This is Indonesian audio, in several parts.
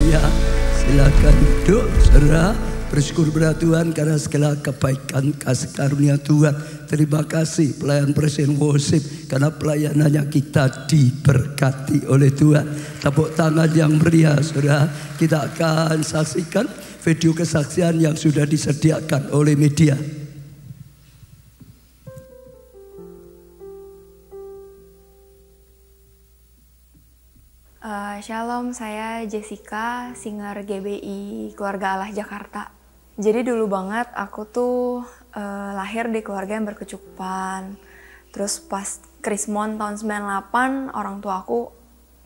Haleluya. Silakan duduk, saudara. Bersyukur pada Tuhan karena segala kebaikan kasih karunia Tuhan. Terima kasih pelayan Presiden Worship karena pelayanannya kita diberkati oleh Tuhan. Tepuk tangan yang meriah, saudara. Kita akan saksikan video kesaksian yang sudah disediakan oleh media. Shalom, saya Jessica, singer GBI Keluarga Allah Jakarta. Jadi dulu banget aku tuh lahir di keluarga yang berkecukupan. Terus pas Krismon tahun 98, orang tua aku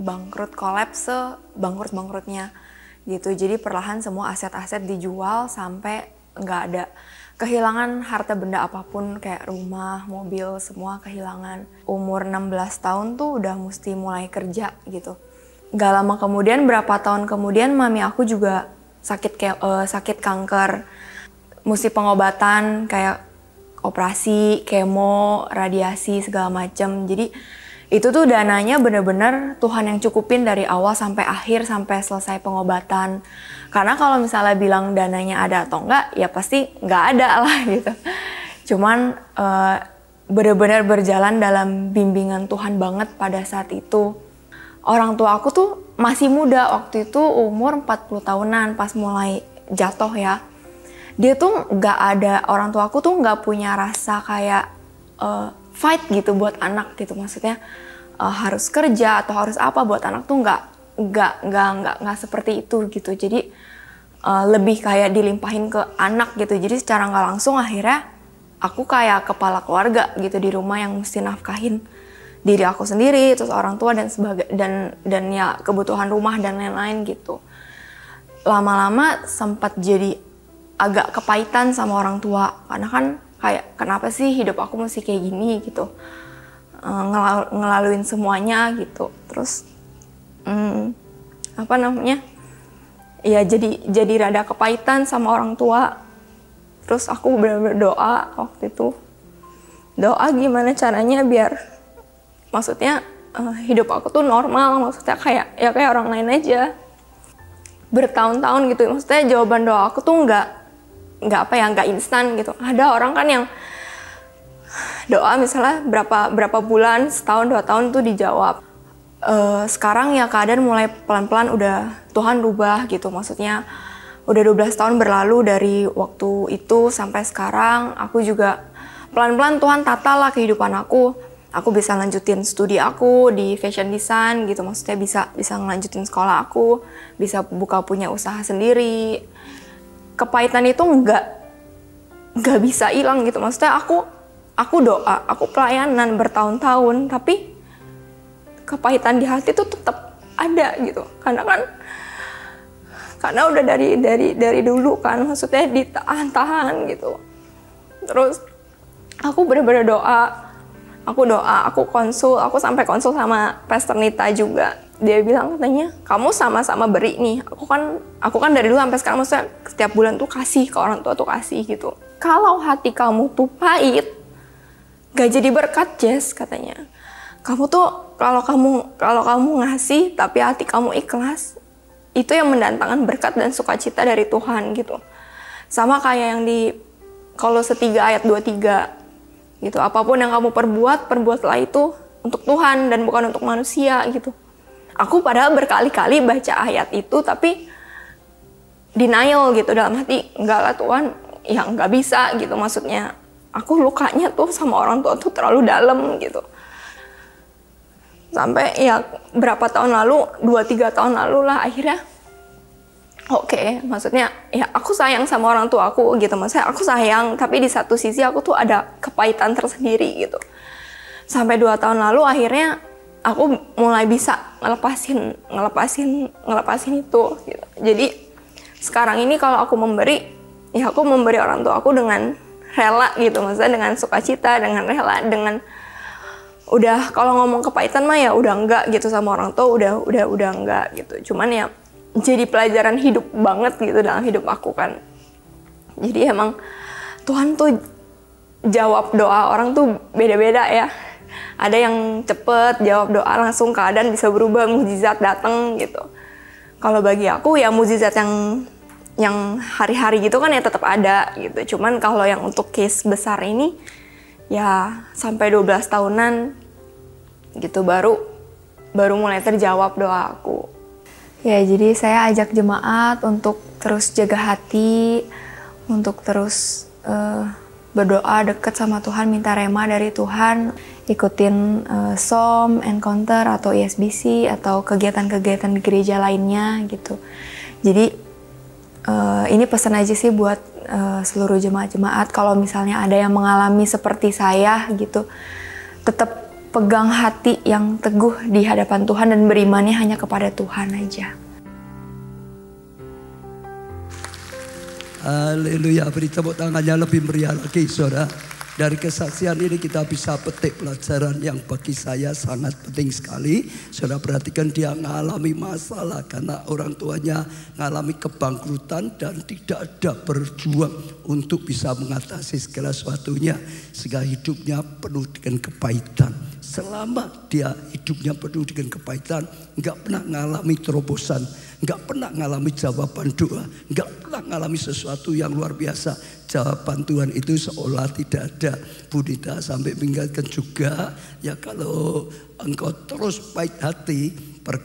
bangkrut, kolaps sebangkrut-bangkrutnya gitu. Jadi perlahan semua aset-aset dijual sampai nggak ada. Kehilangan harta benda apapun kayak rumah, mobil, semua kehilangan. Umur 16 tahun tuh udah mesti mulai kerja gitu. Gak lama kemudian, berapa tahun kemudian mami aku juga sakit kanker. Mesti pengobatan kayak operasi, kemo, radiasi segala macam. Jadi itu tuh dananya bener-bener Tuhan yang cukupin dari awal sampai akhir sampai selesai pengobatan. Karena kalau misalnya bilang dananya ada atau enggak, ya pasti nggak ada lah gitu. Cuman bener-bener berjalan dalam bimbingan Tuhan banget pada saat itu. Orang tua aku tuh masih muda, waktu itu umur 40 tahunan pas mulai jatuh ya. Dia tuh gak ada, orang tua aku tuh gak punya rasa kayak fight gitu buat anak gitu. Maksudnya harus kerja atau harus apa buat anak tuh gak seperti itu gitu. Jadi lebih kayak dilimpahin ke anak gitu. Jadi secara gak langsung akhirnya aku kayak kepala keluarga gitu di rumah yang mesti nafkahin diri aku sendiri, terus orang tua dan ya kebutuhan rumah dan lain-lain gitu. Lama-lama sempat jadi agak kepahitan sama orang tua karena kan kayak kenapa sih hidup aku mesti kayak gini gitu, ngelaluin semuanya gitu. Terus ya jadi rada kepahitan sama orang tua. Terus aku benar-benar doa waktu itu, doa gimana caranya biar maksudnya hidup aku tuh normal, maksudnya kayak orang lain aja. Bertahun-tahun gitu, maksudnya jawaban doa aku tuh nggak instan gitu. Ada orang kan yang doa misalnya berapa bulan, setahun, 2 tahun tuh dijawab. Sekarang ya keadaan mulai pelan-pelan udah Tuhan rubah gitu, maksudnya udah 12 tahun berlalu dari waktu itu sampai sekarang. Aku juga pelan-pelan Tuhan tata lah kehidupan aku. Aku bisa lanjutin studi aku di fashion design gitu, maksudnya bisa ngelanjutin sekolah aku, bisa buka punya usaha sendiri. Kepahitan itu nggak bisa hilang gitu, maksudnya aku doa, aku pelayanan bertahun-tahun, tapi kepahitan di hati tuh tetap ada gitu, karena udah dari dulu kan, maksudnya ditahan-tahan gitu. Terus aku bener-bener doa. Aku konsul, aku sampai konsul sama Pastor Nita juga. Dia bilang katanya, kamu sama-sama beri nih. Aku kan dari dulu sampai sekarang maksudnya setiap bulan tuh kasih ke orang tua tuh kasih gitu. Kalau hati kamu tuh pahit, gak jadi berkat, Jess, katanya. Kamu tuh kalau kamu ngasih tapi hati kamu ikhlas, itu yang mendatangkan berkat dan sukacita dari Tuhan gitu. Sama kayak yang di Kolose 3 ayat 23. Gitu, apapun yang kamu perbuatlah itu untuk Tuhan dan bukan untuk manusia gitu. Aku padahal berkali-kali baca ayat itu tapi denial gitu dalam hati, enggak lah Tuhan, ya enggak bisa gitu, maksudnya aku lukanya tuh sama orang tua tuh terlalu dalam gitu. Sampai ya berapa tahun lalu, 2-3 tahun lalu lah akhirnya Oke, maksudnya ya aku sayang sama orang tua aku gitu, maksudnya aku sayang, tapi di satu sisi aku tuh ada kepahitan tersendiri gitu. Sampai 2 tahun lalu akhirnya aku mulai bisa ngelepasin itu gitu. Jadi sekarang ini kalau aku memberi, ya aku memberi orang tua aku dengan rela gitu, maksudnya dengan sukacita, dengan rela, dengan udah kalau ngomong kepahitan mah ya udah enggak gitu sama orang tua, udah enggak gitu. Cuman ya jadi pelajaran hidup banget gitu dalam hidup aku kan. Jadi emang Tuhan tuh jawab doa orang tuh beda-beda ya. Ada yang cepet jawab doa langsung keadaan bisa berubah, mukjizat datang gitu. Kalau bagi aku ya mukjizat yang hari-hari gitu kan ya tetap ada gitu. Cuman kalau yang untuk case besar ini ya sampai 12 tahunan gitu baru mulai terjawab doa aku. Ya jadi saya ajak jemaat untuk terus jaga hati, untuk terus berdoa dekat sama Tuhan, minta rema dari Tuhan, ikutin SOM, Encounter atau ISBC atau kegiatan-kegiatan di gereja lainnya gitu. Jadi ini pesan aja sih buat seluruh jemaat-jemaat, kalau misalnya ada yang mengalami seperti saya gitu, tetap pegang hati yang teguh di hadapan Tuhan dan berimannya hanya kepada Tuhan aja. Haleluya, beri tepuk tangannya lebih meriah lagi saudara. Dari kesaksian ini kita bisa petik pelajaran yang bagi saya sangat penting sekali. Saudara perhatikan, dia mengalami masalah karena orang tuanya mengalami kebangkrutan dan tidak ada berjuang untuk bisa mengatasi segala sesuatunya. Sehingga hidupnya penuh dengan kepahitan. Selama dia hidupnya penuh dengan kepahitan, enggak pernah mengalami terobosan, enggak pernah mengalami jawaban doa, enggak pernah mengalami sesuatu yang luar biasa. Jawaban Tuhan itu seolah tidak ada. Budita sampai mengingatkan juga, ya kalau engkau terus baik hati,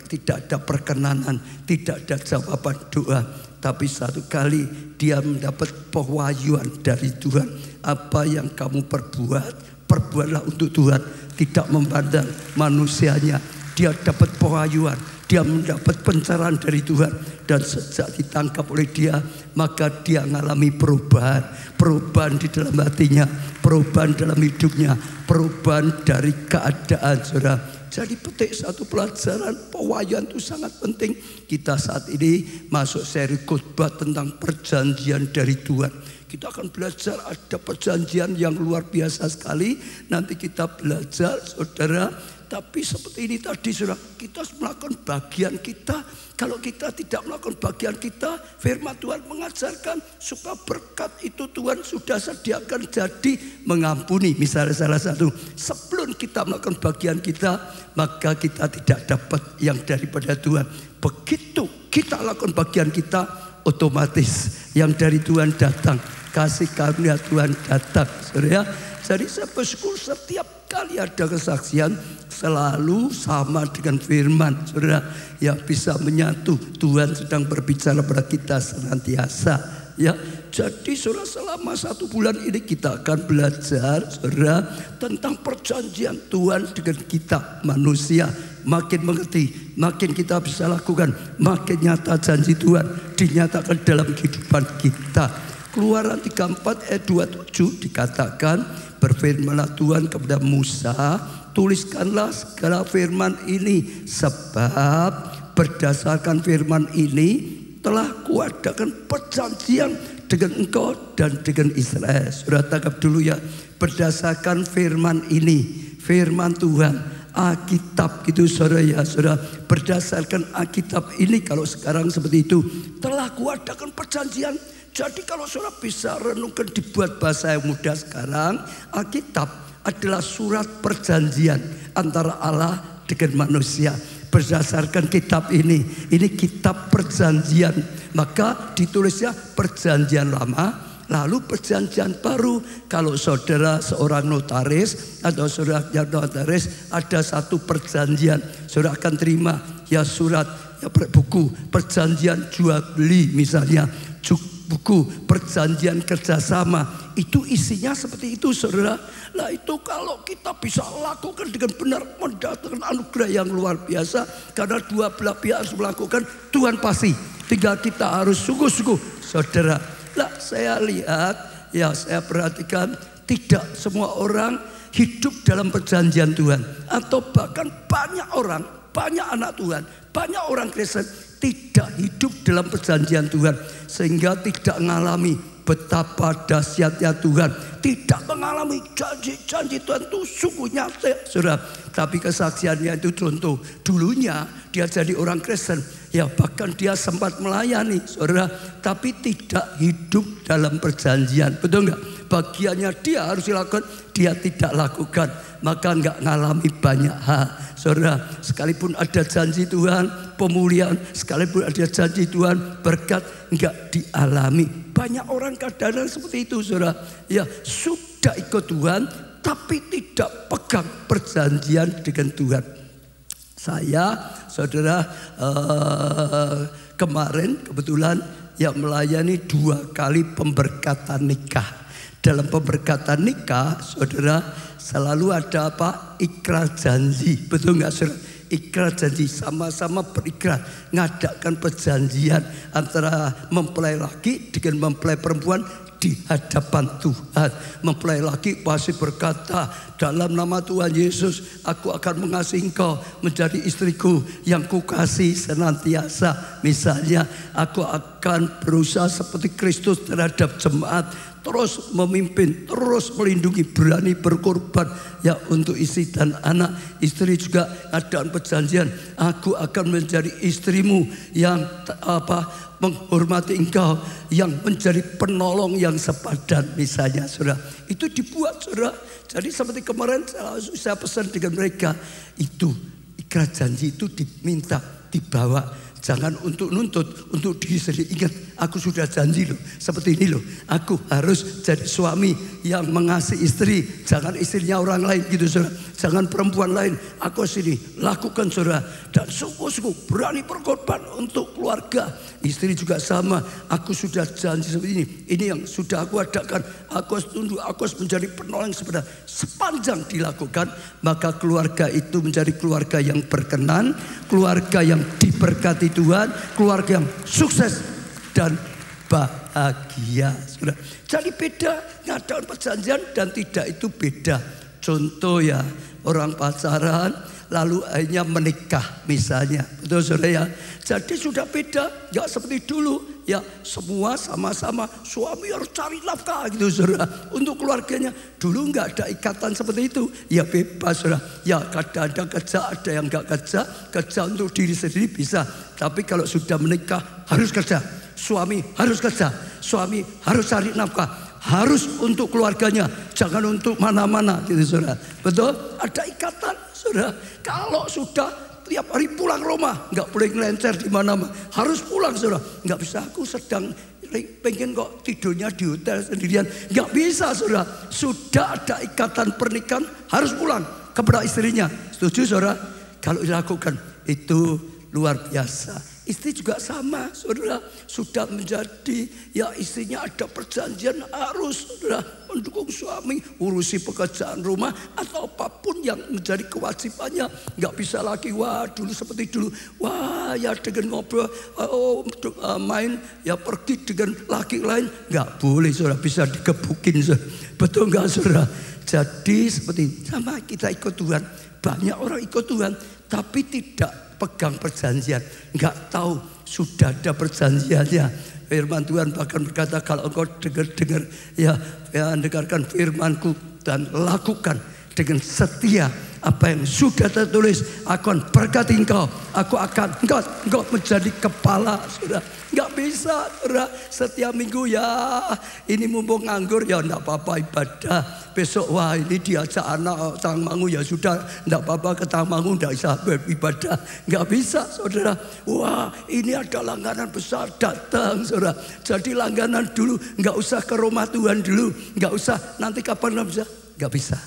tidak ada perkenanan, tidak ada jawaban doa. Tapi satu kali dia mendapat pewahyuan dari Tuhan. Apa yang kamu perbuatlah untuk Tuhan, tidak memandang manusianya. Dia dapat pewahyuan, dia mendapat pencerahan dari Tuhan. Dan sejak ditangkap oleh dia, maka dia mengalami perubahan di dalam hatinya, perubahan dalam hidupnya, perubahan dari keadaan saudara. Jadi petik satu pelajaran, pewahyuan itu sangat penting. Kita saat ini masuk seri khotbah tentang perjanjian dari Tuhan. Kita akan belajar ada perjanjian yang luar biasa sekali. Nanti kita belajar saudara. Tapi seperti ini tadi saudara, kita harus melakukan bagian kita. Kalau kita tidak melakukan bagian kita, firman Tuhan mengajarkan supaya berkat itu Tuhan sudah sediakan jadi mengampuni. Misalnya salah satu, sebelum kita melakukan bagian kita, maka kita tidak dapat yang daripada Tuhan. Begitu kita lakukan bagian kita, otomatis yang dari Tuhan datang. Kasih karunia Tuhan datang saudara. Jadi saya bersyukur setiap kali ada kesaksian selalu sama dengan firman saudara, yang bisa menyatu. Tuhan sedang berbicara pada kita senantiasa ya. Jadi saudara, selama 1 bulan ini kita akan belajar saudara tentang perjanjian Tuhan dengan kita manusia. Makin mengerti, makin kita bisa lakukan, makin nyata janji Tuhan dinyatakan dalam kehidupan kita. Keluaran 34 ayat 27 dikatakan, berfirmanlah Tuhan kepada Musa, tuliskanlah segala firman ini, sebab berdasarkan firman ini telah kuadakan perjanjian dengan engkau dan dengan Israel. Sudah tangkap dulu ya, berdasarkan firman ini, firman Tuhan, Alkitab gitu saudara ya saudara. Berdasarkan Alkitab ini, kalau sekarang seperti itu, telah kuadakan perjanjian. Jadi kalau saudara bisa renungkan dibuat bahasa yang mudah sekarang, Alkitab adalah surat perjanjian antara Allah dengan manusia. Berdasarkan kitab ini kitab perjanjian. Maka ditulisnya perjanjian lama, lalu perjanjian baru. Kalau saudara seorang notaris atau saudara yang notaris, ada satu perjanjian, saudara akan terima ya surat, ya buku perjanjian jual beli misalnya, buku perjanjian kerjasama, itu isinya seperti itu saudara. Nah itu kalau kita bisa lakukan dengan benar, mendatangkan anugerah yang luar biasa. Karena dua belah pihak harus melakukan, Tuhan pasti. Tinggal kita harus sungguh-sungguh saudara. Nah saya lihat, ya saya perhatikan, tidak semua orang hidup dalam perjanjian Tuhan. Atau bahkan banyak orang, banyak anak Tuhan, banyak orang Kristen tidak hidup dalam perjanjian Tuhan, sehingga tidak mengalami betapa dahsyatnya Tuhan, tidak mengalami janji-janji Tuhan itu sungguh nyata saudara. Tapi kesaksiannya itu contoh. Dulunya dia jadi orang Kristen. Ya bahkan dia sempat melayani saudara. Tapi tidak hidup dalam perjanjian. Betul nggak? Bagiannya dia harus dilakukan, dia tidak lakukan. Maka nggak ngalami banyak hal. Saudara, sekalipun ada janji Tuhan pemulihan, sekalipun ada janji Tuhan berkat, nggak dialami. Banyak orang kadang-kadang seperti itu saudara. Ya sudah ikut Tuhan tapi tidak pegang perjanjian dengan Tuhan. Saya saudara kemarin kebetulan yang melayani 2 kali pemberkatan nikah. Dalam pemberkatan nikah saudara selalu ada apa? Ikrar janji. Betul nggak saudara? Ikrar janji, sama-sama berikrar ngadakan perjanjian antara mempelai laki dengan mempelai perempuan di hadapan Tuhan. Mempelai laki pasti berkata, dalam nama Tuhan Yesus aku akan mengasihi engkau menjadi istriku yang kukasih senantiasa. Misalnya aku akan berusaha seperti Kristus terhadap jemaat, terus memimpin, terus melindungi, berani berkorban ya untuk istri dan anak. Istri juga adakan perjanjian, aku akan menjadi istrimu yang menghormati engkau, yang menjadi penolong yang sepadan. Misalnya saudara, itu dibuat saudara. Jadi seperti kemarin saya pesan dengan mereka, itu ikrar janji itu diminta dibawa. Jangan untuk nuntut, untuk diri sendiri. Ingat, aku sudah janji loh, seperti ini loh. Aku harus jadi suami yang mengasihi istri. Jangan istrinya orang lain gitu saudara. Jangan perempuan lain. Aku sini lakukan saudara. Dan sungguh-sungguh berani berkorban untuk keluarga. Istri juga sama. Aku sudah janji seperti ini. Ini yang sudah aku adakan. Aku harus tunduk, aku harus menjadi penolong sebenarnya. Sepanjang dilakukan, maka keluarga itu menjadi keluarga yang berkenan, keluarga yang diberkati Tuhan, keluarga yang sukses dan bahagia. Sudah. Jadi beda ngadakan perjanjian dan tidak itu beda. Contoh ya, orang pacaran lalu akhirnya menikah misalnya, betul saudara ya. Jadi sudah beda, nggak seperti dulu ya, semua sama-sama suami harus cari nafkah gitu saudara untuk keluarganya. Dulu nggak ada ikatan seperti itu, ya bebas saudara. Ya kadang-kadang kerja, ada yang nggak kerja untuk diri sendiri bisa. Tapi kalau sudah menikah harus kerja, suami harus kerja, suami harus cari nafkah, harus untuk keluarganya, jangan untuk mana-mana gitu saudara. Betul? Ada ikatan saudara. Kalau sudah tiap hari pulang rumah, nggak boleh ngelencer di mana-mana, harus pulang saudara. Nggak bisa, aku sedang pengen kok tidurnya di hotel sendirian, nggak bisa saudara. Sudah ada ikatan pernikahan, harus pulang kepada istrinya. Setuju saudara? Kalau dilakukan itu luar biasa. Istri juga sama saudara, sudah menjadi ya istrinya ada perjanjian, harus saudara mendukung suami, urusi pekerjaan rumah atau apapun yang menjadi kewajibannya. Nggak bisa lagi wah dulu seperti dulu, wah ya dengan ngobrol main ya pergi dengan laki lain, nggak boleh saudara, bisa digebukin saudara. Betul nggak saudara? Jadi seperti sama kita ikut Tuhan, banyak orang ikut Tuhan tapi tidak pegang perjanjian, nggak tahu sudah ada perjanjiannya. Firman Tuhan bahkan berkata, kalau engkau dengar ya dengarkan firmanku dan lakukan dengan setia apa yang sudah tertulis, aku akan berkati engkau, aku akan engkau menjadi kepala. Sudah nggak bisa saudara, setiap minggu ya ini mumpung nganggur ya enggak apa-apa ibadah, besok wah ini diajak anak Tangmangu ya sudah enggak apa-apa ke Tangmangu, enggak bisa ibadah, nggak bisa saudara. Wah ini ada langganan besar datang saudara, jadi langganan dulu, nggak usah ke rumah Tuhan dulu, nggak usah nanti kapan bisa, nggak bisa.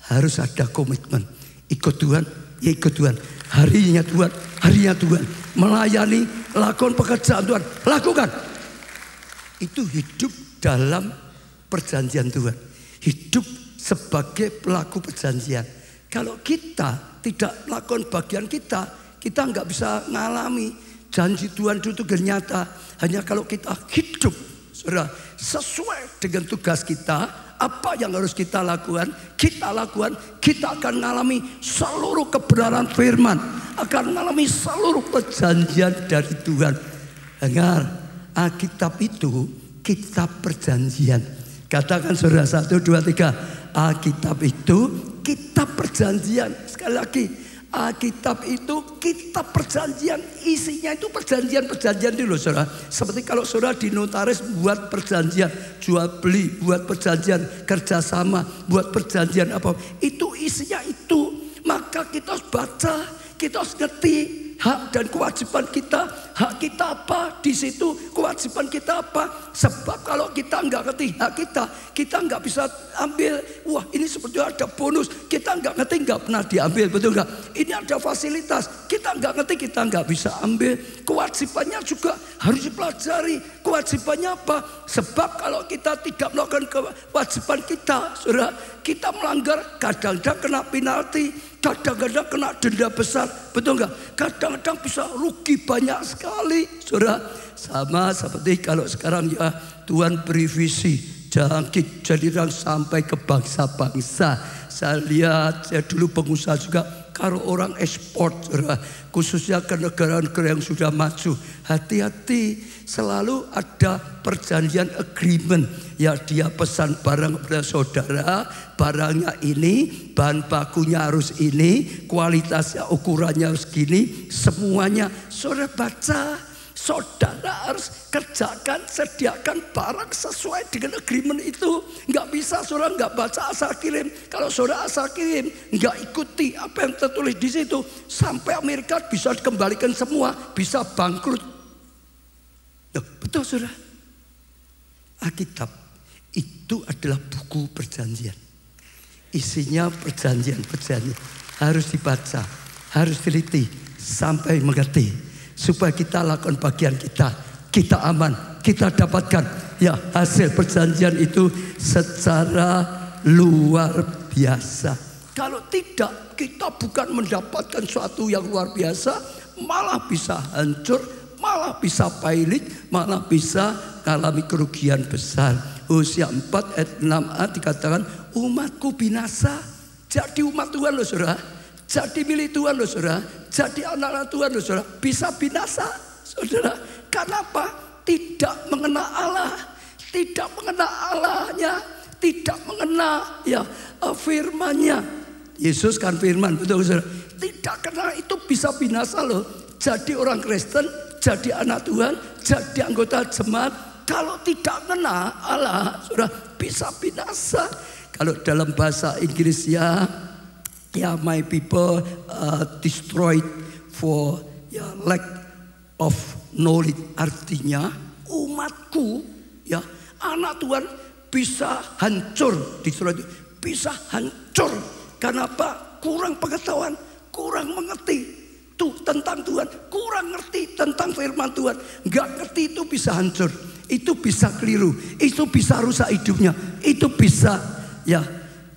Harus ada komitmen, ikut Tuhan ya ikut Tuhan, harinya Tuhan, melayani, lakukan pekerjaan Tuhan, lakukan. Itu hidup dalam perjanjian Tuhan, hidup sebagai pelaku perjanjian. Kalau kita tidak melakukan bagian kita nggak bisa ngalami janji Tuhan itu nyata. Hanya kalau kita hidup saudara sesuai dengan tugas kita, apa yang harus kita lakukan, kita akan mengalami seluruh kebenaran firman, akan mengalami seluruh perjanjian dari Tuhan. Dengar, Alkitab itu kitab perjanjian. Katakan saudara 1, 2, 3, Alkitab itu kitab perjanjian. Sekali lagi, Alkitab itu kitab perjanjian, isinya itu perjanjian-perjanjian dulu saudara. Seperti kalau saudara di notaris buat perjanjian jual beli, buat perjanjian kerjasama, buat perjanjian apa, itu isinya itu. Maka kita harus baca, kita harus ngerti hak dan kewajiban kita. Hak kita apa di situ, kewajiban kita apa. Sebab kalau kita nggak ngerti hak kita nggak bisa ambil. Wah, ini seperti ada bonus, kita nggak ngerti, nggak pernah diambil, betul nggak? Ini ada fasilitas, kita nggak ngerti, kita nggak bisa ambil. Kewajibannya juga harus dipelajari. Kewajibannya apa? Sebab kalau kita tidak melakukan kewajiban kita, saudara, kita melanggar, kadang-kadang kena penalti, kadang-kadang kena denda besar, betul nggak? Kadang-kadang bisa rugi banyak sekali, saudara. Sama seperti kalau sekarang ya Tuhan beri visi jangkit jadiran sampai ke bangsa-bangsa. Saya lihat, saya dulu pengusaha juga, kalau orang ekspor, saudara, khususnya ke negara-negara yang sudah maju, hati-hati, selalu ada perjanjian agreement. Ya, dia pesan barang kepada saudara, barangnya ini, bahan bakunya harus ini, kualitasnya ukurannya harus gini, semuanya saudara baca. Saudara harus kerjakan, sediakan barang sesuai dengan agreement itu. Nggak bisa saudara nggak baca asal kirim. Kalau saudara asal kirim, nggak ikuti apa yang tertulis di situ, sampai Amerika bisa dikembalikan semua, bisa bangkrut. Loh, betul saudara. Alkitab itu adalah buku perjanjian. Isinya perjanjian-perjanjian. Harus dibaca, harus teliti sampai mengerti. Supaya kita lakukan bagian kita, kita aman, kita dapatkan ya hasil perjanjian itu secara luar biasa. Kalau tidak, kita bukan mendapatkan suatu yang luar biasa, malah bisa hancur, malah bisa pailit, malah bisa mengalami kerugian besar. Hosea 4 ayat 6a dikatakan, umatku binasa. Jadi umat Tuhan loh saudara. Jadi milik Tuhan loh saudara. Jadi anak-anak Tuhan loh saudara. Bisa binasa saudara. Kenapa? Tidak mengenal Allah. Tidak mengenal Allahnya. Tidak mengenal ya firman-Nya. Yesus kan firman, betul saudara. Tidak kenal itu bisa binasa loh. Jadi orang Kristen, jadi anak Tuhan, jadi anggota jemaat, kalau tidak kenal Allah saudara, bisa binasa. Kalau dalam bahasa Inggris ya my people destroyed for lack of knowledge. Artinya umatku ya anak Tuhan bisa hancur, destroyed, bisa hancur. Kenapa? Kurang pengetahuan, kurang mengerti tuh tentang Tuhan, kurang ngerti tentang firman Tuhan. Nggak ngerti itu bisa hancur, itu bisa keliru, itu bisa rusak hidupnya, itu bisa ya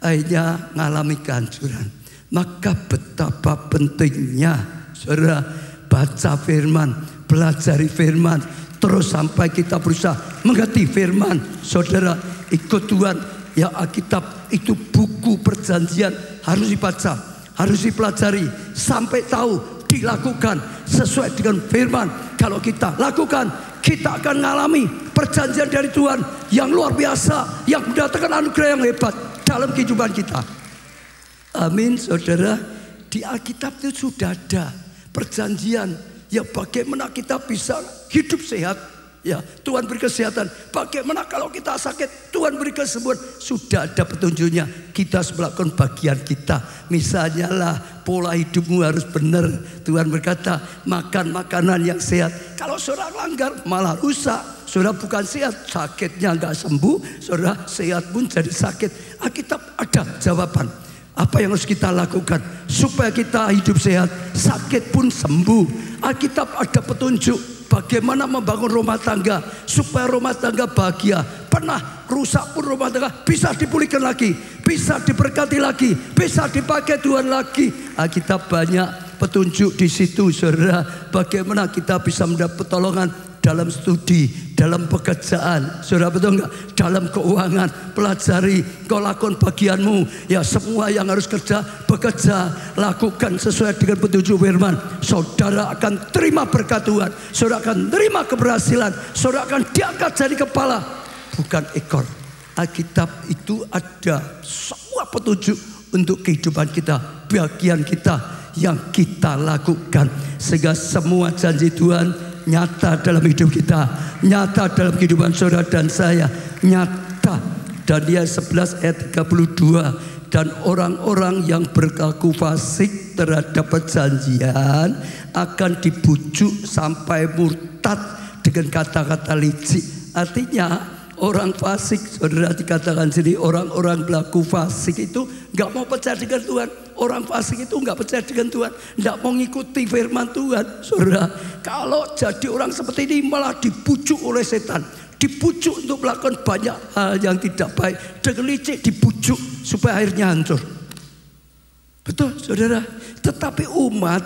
akhirnya ngalami kehancuran. Maka betapa pentingnya saudara baca firman, pelajari firman, terus sampai kita berusaha mengerti firman. Saudara ikut Tuhan ya, Alkitab itu buku perjanjian, harus dibaca, harus dipelajari sampai tahu, dilakukan sesuai dengan firman. Kalau kita lakukan, kita akan mengalami perjanjian dari Tuhan yang luar biasa, yang mendatangkan anugerah yang hebat dalam kehidupan kita. Amin saudara. Di Alkitab itu sudah ada perjanjian ya, bagaimana kita bisa hidup sehat ya, Tuhan beri kesehatan. Bagaimana kalau kita sakit, Tuhan beri kesembuhan. Sudah ada petunjuknya. Kita harus melakukan bagian kita. Misalnya lah, pola hidupmu harus benar. Tuhan berkata makan makanan yang sehat. Kalau saudara langgar malah rusak. Saudara bukan sehat, sakitnya nggak sembuh, saudara sehat pun jadi sakit. Alkitab ada jawaban. Apa yang harus kita lakukan supaya kita hidup sehat, sakit pun sembuh. Alkitab ada petunjuk bagaimana membangun rumah tangga supaya rumah tangga bahagia. Pernah rusak pun rumah tangga bisa dipulihkan lagi, bisa diberkati lagi, bisa dipakai Tuhan lagi. Alkitab banyak petunjuk di situ saudara. Bagaimana kita bisa mendapat pertolongan dalam studi, dalam pekerjaan, saudara, betul nggak? Dalam keuangan, pelajari, kau lakukan bagianmu. Ya semua yang harus kerja, bekerja, lakukan sesuai dengan petunjuk firman. Saudara akan terima berkat Tuhan, saudara akan terima keberhasilan, saudara akan diangkat jadi kepala, bukan ekor. Alkitab itu ada semua petunjuk untuk kehidupan kita, bagian kita yang kita lakukan. Sehingga semua janji Tuhan nyata dalam hidup kita, nyata dalam kehidupan saudara dan saya, nyata. Daniel 11 ayat 32, dan orang-orang yang berlaku fasik terhadap perjanjian akan dibujuk sampai murtad dengan kata-kata licik. Artinya orang fasik, saudara, dikatakan sini orang-orang berlaku fasik itu nggak mau percaya dengan Tuhan. Orang fasik itu nggak percaya dengan Tuhan, nggak mau ngikuti firman Tuhan. Saudara, kalau jadi orang seperti ini malah dibujuk oleh setan, dibujuk untuk melakukan banyak hal yang tidak baik, dengan licik dibujuk supaya akhirnya hancur. Betul, saudara. Tetapi umat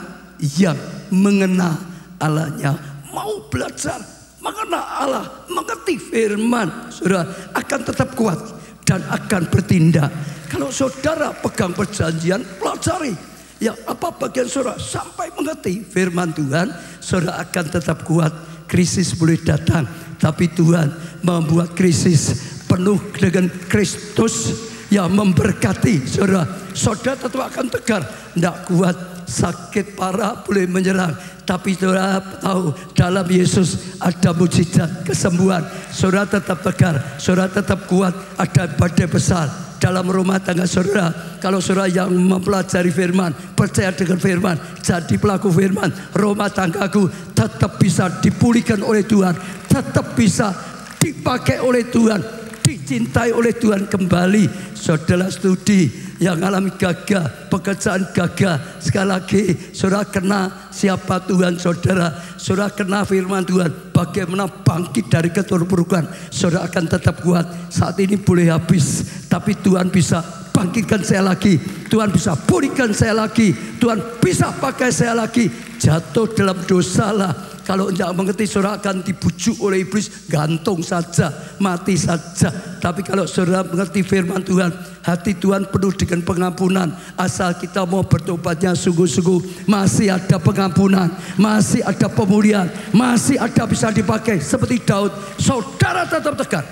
yang mengenal Allahnya, mau belajar mengenal Allah, mengerti firman, saudara, akan tetap kuat dan akan bertindak. Kalau saudara pegang perjanjian, pelajari ya apa bagian saudara sampai mengerti firman Tuhan, saudara akan tetap kuat. Krisis boleh datang, tapi Tuhan membuat krisis penuh dengan Kristus yang memberkati saudara. Saudara tetap akan tegar, tidak kuat. Sakit parah boleh menyerang, tapi saudara tahu dalam Yesus ada mujizat kesembuhan. Saudara tetap tegar, saudara tetap kuat. Ada badai besar dalam rumah tangga saudara. Kalau saudara yang mempelajari firman, percaya dengan firman, jadi pelaku firman, rumah tanggaku tetap bisa dipulihkan oleh Tuhan, tetap bisa dipakai oleh Tuhan, dicintai oleh Tuhan kembali. Saudara studi yang alami gagal, pekerjaan gagal, sekali lagi saudara kenal siapa Tuhan saudara, saudara kenal firman Tuhan, bagaimana bangkit dari keterpurukan, saudara akan tetap kuat. Saat ini boleh habis, tapi Tuhan bisa bangkitkan saya lagi, Tuhan bisa pulihkan saya lagi, Tuhan bisa pakai saya lagi. Jatuh dalam dosa lah, kalau tidak mengerti saudara akan dibujuk oleh iblis, gantung saja, mati saja. Tapi kalau saudara mengerti firman Tuhan, hati Tuhan penuh dengan pengampunan. Asal kita mau bertobatnya sungguh-sungguh, masih ada pengampunan, masih ada pemulihan, masih ada bisa dipakai. Seperti Daud, saudara tetap tegar.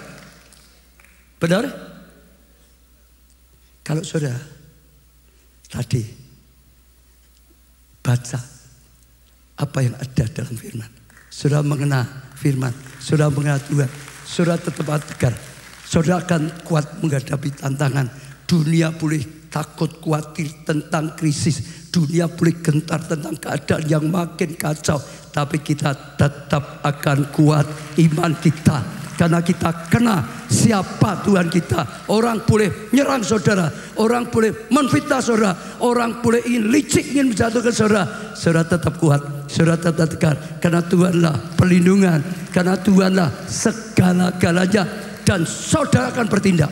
Benar? Kalau saudara tadi baca apa yang ada dalam firman, saudara mengenal firman, saudara mengenal Tuhan, saudara tetap tegar, saudara akan kuat menghadapi tantangan. Dunia boleh takut khawatir tentang krisis, dunia boleh gentar tentang keadaan yang makin kacau, tapi kita tetap akan kuat iman kita, karena kita kenal siapa Tuhan kita. Orang boleh nyerang saudara, orang boleh menfitnah saudara, orang boleh ingin licik, ingin menjatuhkan saudara, saudara tetap kuat, saudara tetap tegar, karena Tuhanlah perlindungan, karena Tuhanlah segala-galanya, dan saudara akan bertindak.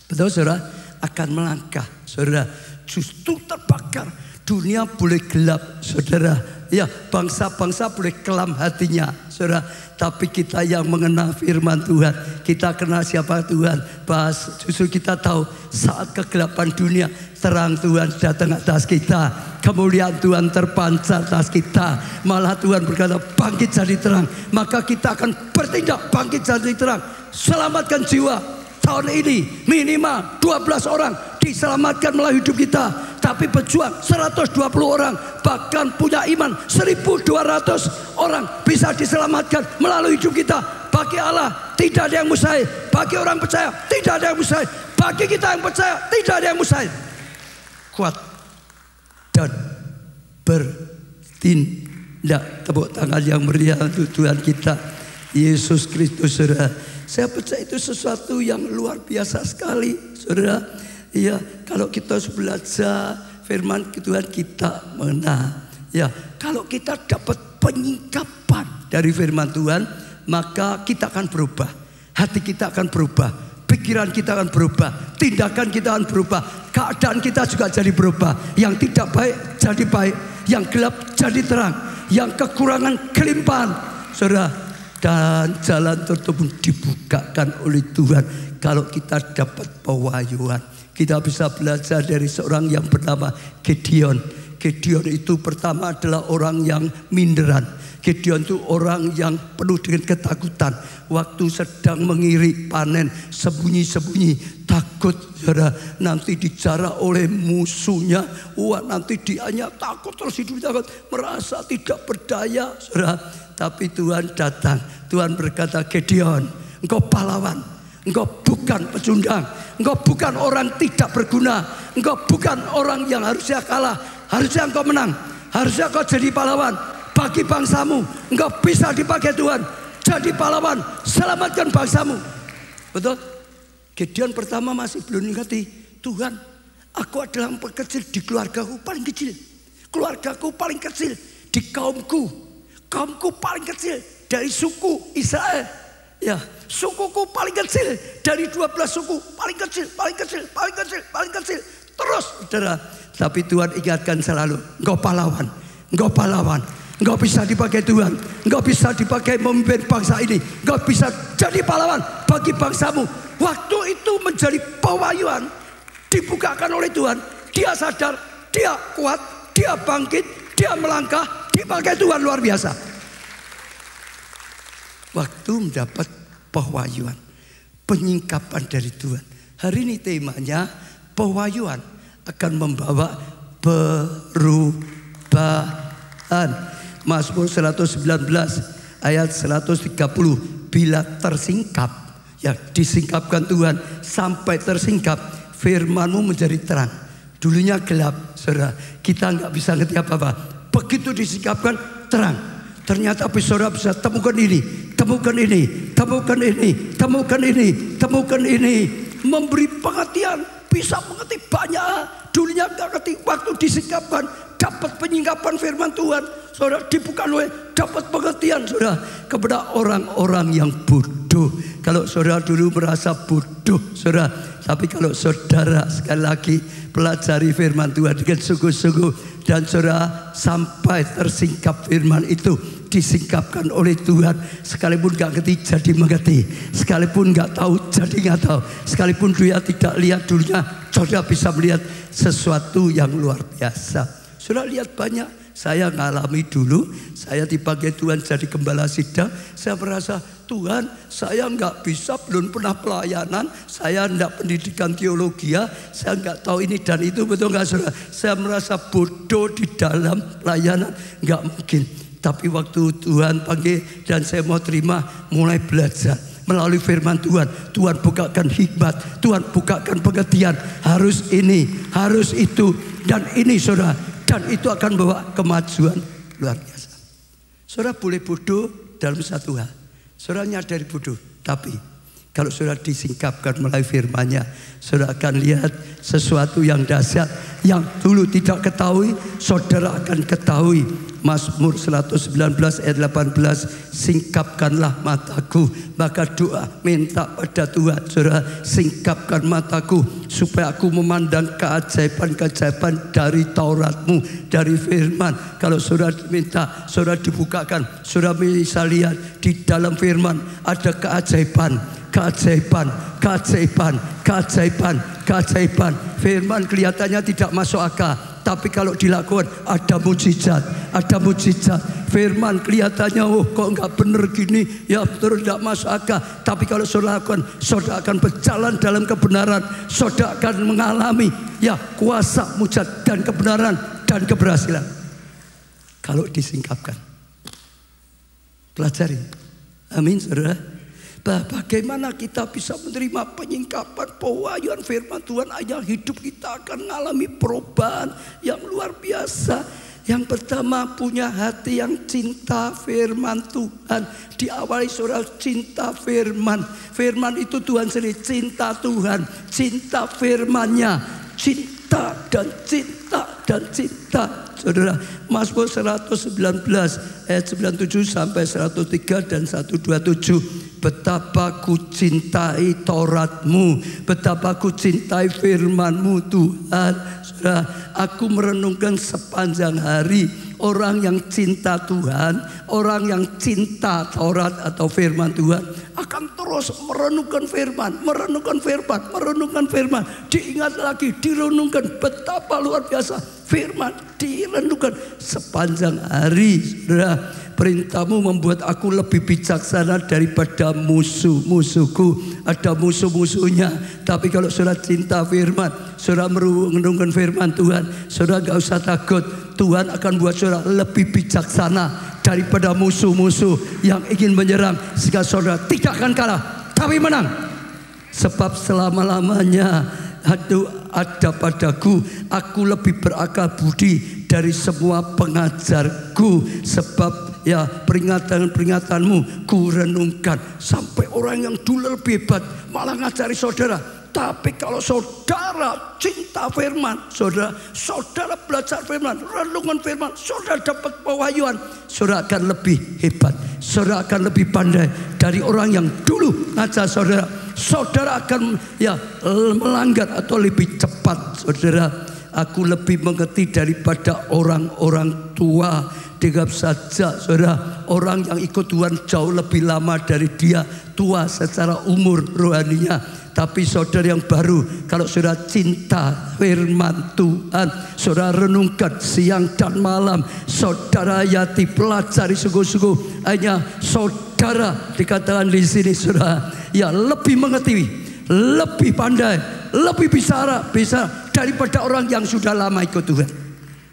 Betul saudara? Akan melangkah saudara, justru terbakar. Dunia boleh gelap saudara, ya bangsa-bangsa boleh kelam hatinya saudara, tapi kita yang mengenal firman Tuhan, kita kenal siapa Tuhan, bahas justru kita tahu saat kegelapan dunia, terang Tuhan datang atas kita, kemuliaan Tuhan terpancar atas kita. Malah Tuhan berkata bangkit jadi terang, maka kita akan bertindak bangkit jadi terang. Selamatkan jiwa. Tahun ini minimal 12 orang diselamatkan melalui hidup kita, tapi berjuang 120 orang, bahkan punya iman 1.200 orang bisa diselamatkan melalui hidup kita. Bagi Allah tidak ada yang mustahil, bagi orang percaya tidak ada yang mustahil, bagi kita yang percaya tidak ada yang mustahil. Kuat dan bertindak. Tepuk tangan yang meriah untuk Tuhan kita Yesus Kristus saudara. Saya percaya itu sesuatu yang luar biasa sekali saudara. Ya, kalau kita belajar firman Tuhan kita mengenal. Ya, kalau kita dapat penyingkapan dari firman Tuhan, maka kita akan berubah. Hati kita akan berubah, pikiran kita akan berubah, tindakan kita akan berubah, keadaan kita juga jadi berubah. Yang tidak baik jadi baik, yang gelap jadi terang, yang kekurangan kelimpahan saudara. Dan jalan tertentu dibukakan oleh Tuhan kalau kita dapat pewahyuan. Kita bisa belajar dari seorang yang bernama Gideon. Gideon itu pertama adalah orang yang minderan. Gideon itu orang yang penuh dengan ketakutan. Waktu sedang mengirik panen, sembunyi-sembunyi, takut saudara, nanti dijarah oleh musuhnya. Wah, nanti dianya takut terus hidup takut, merasa tidak berdaya saudara. Tapi Tuhan datang, Tuhan berkata, Gideon, engkau pahlawan, engkau bukan pecundang, engkau bukan orang tidak berguna, engkau bukan orang yang harusnya kalah, harusnya engkau menang, harusnya engkau jadi pahlawan bagi bangsamu. Engkau bisa dipakai Tuhan jadi pahlawan, selamatkan bangsamu. Betul? Gideon pertama masih belum mengerti, Tuhan, aku adalah yang kecil di keluargaku, paling kecil, keluargaku paling kecil di kaumku paling kecil dari suku Israel. Ya, sukuku paling kecil dari 12 suku, paling kecil. Terus saudara, tapi Tuhan ingatkan selalu, engkau pahlawan, engkau bisa dipakai Tuhan, engkau bisa dipakai memimpin bangsa ini, engkau bisa jadi pahlawan bagi bangsamu. Waktu itu menjadi pewahyuan dibukakan oleh Tuhan. Dia sadar, dia kuat, dia bangkit, dia melangkah, dipakai Tuhan luar biasa. Waktu mendapat pewahyuan, penyingkapan dari Tuhan. Hari ini temanya pewahyuan akan membawa perubahan. Mazmur 119 ayat 130, bila tersingkap, ya disingkapkan Tuhan sampai tersingkap, firman-Mu menjadi terang. Dulunya gelap, saudara, kita nggak bisa ngerti apa-apa. Begitu disingkapkan terang, ternyata saudara bisa temukan ini, memberi pengertian, bisa mengerti banyak. Dulunya nggak ngerti, waktu disingkapkan dapat penyingkapan firman Tuhan, saudara, dibuka oleh dapat pengertian, saudara, kepada orang-orang yang bodoh. Kalau saudara dulu merasa bodoh, saudara, tapi kalau saudara sekali lagi pelajari firman Tuhan dengan sungguh-sungguh, dan saudara sampai tersingkap firman itu, disingkapkan oleh Tuhan, sekalipun gak ngerti jadi mengerti, sekalipun gak tahu jadi gak tahu, sekalipun dia tidak lihat dulunya, saudara bisa melihat sesuatu yang luar biasa. Saudara lihat banyak, saya ngalami dulu, saya dipakai Tuhan jadi gembala sidang, saya merasa, Tuhan, saya nggak bisa, belum pernah pelayanan, saya nggak pendidikan teologi, saya nggak tahu ini dan itu, betul nggak saudara? Saya merasa bodoh di dalam pelayanan, nggak mungkin. Tapi waktu Tuhan panggil dan saya mau terima, mulai belajar melalui firman Tuhan. Tuhan bukakan hikmat, Tuhan bukakan pengertian, harus ini, harus itu, dan ini saudara, dan itu akan bawa kemajuan luar biasa. Saudara boleh bodoh dalam satu hal, saudara nyadari bodoh, tapi kalau saudara disingkapkan melalui firman-Nya, saudara akan lihat sesuatu yang dahsyat yang dulu tidak ketahui, saudara akan ketahui. Mazmur 119 ayat 18, singkapkanlah mataku, maka doa minta pada Tuhan, saudara, singkapkan mataku supaya aku memandang keajaiban-keajaiban dari Taurat-Mu, dari firman. Kalau saudara minta, saudara dibukakan, saudara bisa lihat di dalam firman ada keajaiban. Firman kelihatannya tidak masuk akal, tapi kalau dilakukan ada mujizat, Firman kelihatannya, oh kok nggak bener gini, ya terus tidak masuk akal. Tapi kalau saudara lakukan, saudara akan berjalan dalam kebenaran, saudara akan mengalami ya kuasa mujizat dan kebenaran dan keberhasilan. Kalau disingkapkan, pelajari, amin saudara. Bagaimana kita bisa menerima penyingkapan pewahyuan firman Tuhan, agar hidup kita akan mengalami perubahan yang luar biasa. Yang pertama, punya hati yang cinta firman Tuhan. Diawali saudara cinta firman. Firman itu Tuhan sendiri, cinta Tuhan, cinta firman-Nya, cinta dan cinta dan cinta. Saudara, Mazmur 119 ayat 97 sampai 103 dan 127. Betapa ku cintai Taurat-Mu, betapa ku cintai firman-Mu Tuhan. Saudara, aku merenungkan sepanjang hari orang yang cinta Tuhan, orang yang cinta Taurat atau firman Tuhan akan terus merenungkan firman, merenungkan firman, merenungkan firman. Diingat lagi, direnungkan, betapa luar biasa firman, direnungkan sepanjang hari. Saudara, perintahmu membuat aku lebih bijaksana daripada musuh-musuhku. Ada musuh-musuhnya, tapi kalau saudara cinta firman, saudara merenungkan firman Tuhan, saudara gak usah takut. Tuhan akan buat saudara lebih bijaksana daripada musuh-musuh yang ingin menyerang, sehingga saudara tidak akan kalah tapi menang. Sebab selama-lamanya ada padaku, aku lebih berakal budi dari semua pengajarku. Sebab ya peringatan-peringatanmu ku renungkan. Sampai orang yang dulu lebih hebat malah ngajari saudara. Tapi kalau saudara cinta firman, saudara belajar firman, renungan firman, saudara dapat pewahyuan, saudara akan lebih hebat, saudara akan lebih pandai dari orang yang dulu ngajar saudara. Saudara akan ya melanggar atau lebih cepat. Saudara, aku lebih mengerti daripada orang-orang tua. Dengar saja saudara, orang yang ikut Tuhan jauh lebih lama dari dia, tua secara umur rohaninya. Tapi saudara yang baru, kalau saudara cinta firman Tuhan, saudara renungkan siang dan malam, saudara hayati, pelajari sungguh-sungguh. Hanya saudara dikatakan di sini saudara, ya lebih mengerti, lebih pandai, lebih bisa daripada orang yang sudah lama ikut Tuhan.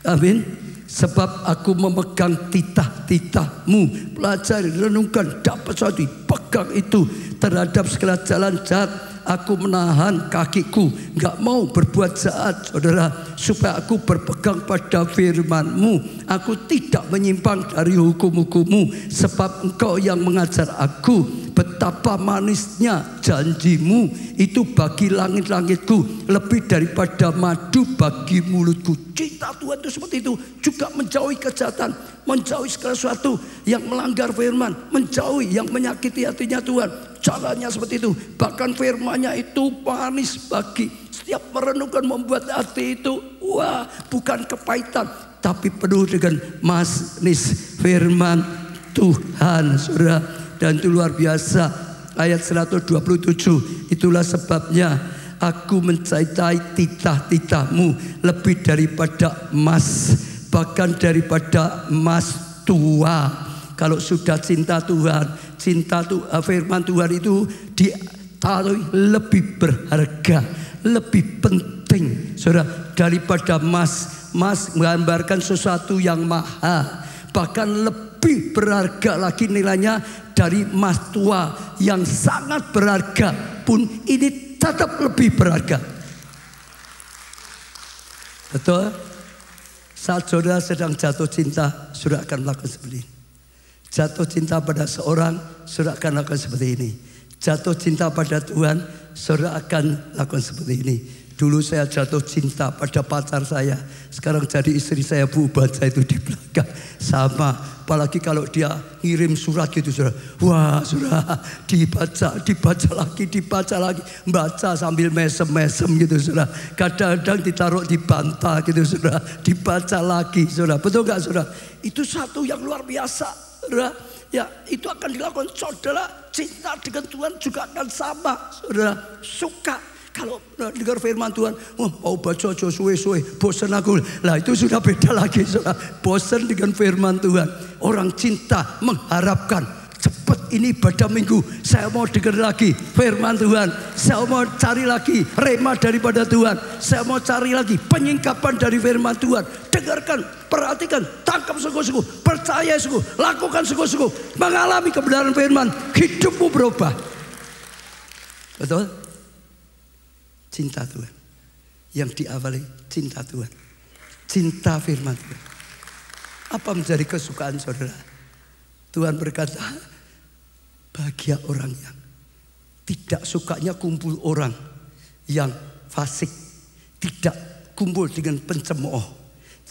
Amin. Sebab aku memegang titah-titahmu, pelajari, renungkan, dapat sesuatu, pegang itu terhadap segala jalan jahat. Aku menahan kakiku, gak mau berbuat jahat, saudara, supaya aku berpegang pada firman-Mu. Aku tidak menyimpang dari hukum-hukum-Mu, sebab Engkau yang mengajar aku. Betapa manisnya janji-Mu itu bagi langit-langitku, lebih daripada madu bagi mulutku. Cinta Tuhan itu seperti itu, juga menjauhi kejahatan, menjauhi segala sesuatu yang melanggar firman, menjauhi yang menyakiti hatinya Tuhan. Caranya seperti itu. Bahkan firman-Nya itu manis bagi setiap merenungkan, membuat hati itu wah, bukan kepahitan, tapi penuh dengan manis firman Tuhan, saudara. Dan itu luar biasa. Ayat 127, itulah sebabnya aku mencintai titah-titahmu lebih daripada emas, bahkan daripada emas tua. Kalau sudah cinta Tuhan, cinta firman Tuhan itu ditaruh lebih berharga, lebih penting, saudara, daripada emas. Emas menggambarkan sesuatu yang mahal, bahkan lebih berharga lagi nilainya dari emas tua yang sangat berharga pun ini tetap lebih berharga. Betul? Saat saudara sedang jatuh cinta, saudara akan melakukan seperti ini. Jatuh cinta pada seorang, saudara akan lakukan seperti ini. Jatuh cinta pada Tuhan, saudara akan lakukan seperti ini. Dulu saya jatuh cinta pada pacar saya, sekarang jadi istri saya, Bu, baca itu di belakang. Sama, apalagi kalau dia ngirim surat gitu, saudara. Wah, saudara, dibaca lagi, baca sambil mesem-mesem gitu, saudara. Kadang-kadang ditaruh di bantal gitu, saudara. Dibaca lagi, saudara. Betul gak, saudara? Itu satu yang luar biasa, saudara. Ya, itu akan dilakukan saudara. Cinta dengan Tuhan juga akan sama, saudara. Suka. Kalau dengar firman Tuhan, mau baca aja suwe-suwe, bosan aku. Lah itu sudah beda lagi, saudara. Bosan dengan firman Tuhan. Orang cinta mengharapkan cepat ini ibadah minggu, saya mau dengar lagi firman Tuhan. Saya mau cari lagi rema daripada Tuhan. Saya mau cari lagi penyingkapan dari firman Tuhan. Dengarkan, perhatikan, tangkap sungguh-sungguh, percaya sungguh, lakukan sungguh-sungguh, mengalami kebenaran firman, hidupmu berubah. Betul? Cinta Tuhan yang diawali cinta Tuhan, cinta firman Tuhan. Apa menjadi kesukaan saudara? Tuhan berkata, bahagia orang yang tidak sukanya kumpul orang yang fasik, tidak kumpul dengan pencemooh,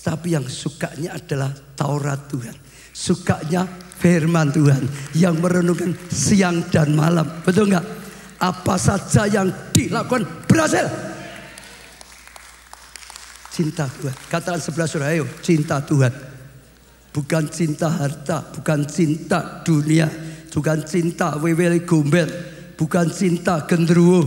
tapi yang sukanya adalah Taurat Tuhan, sukanya firman Tuhan, yang merenungkan siang dan malam. Betul nggak? Apa saja yang dilakukan berhasil. Cinta Tuhan. Katakan sebelah saudara, ayo cinta Tuhan. bukan cinta harta, bukan cinta dunia, bukan cinta wewele gombel, bukan cinta genderuwo.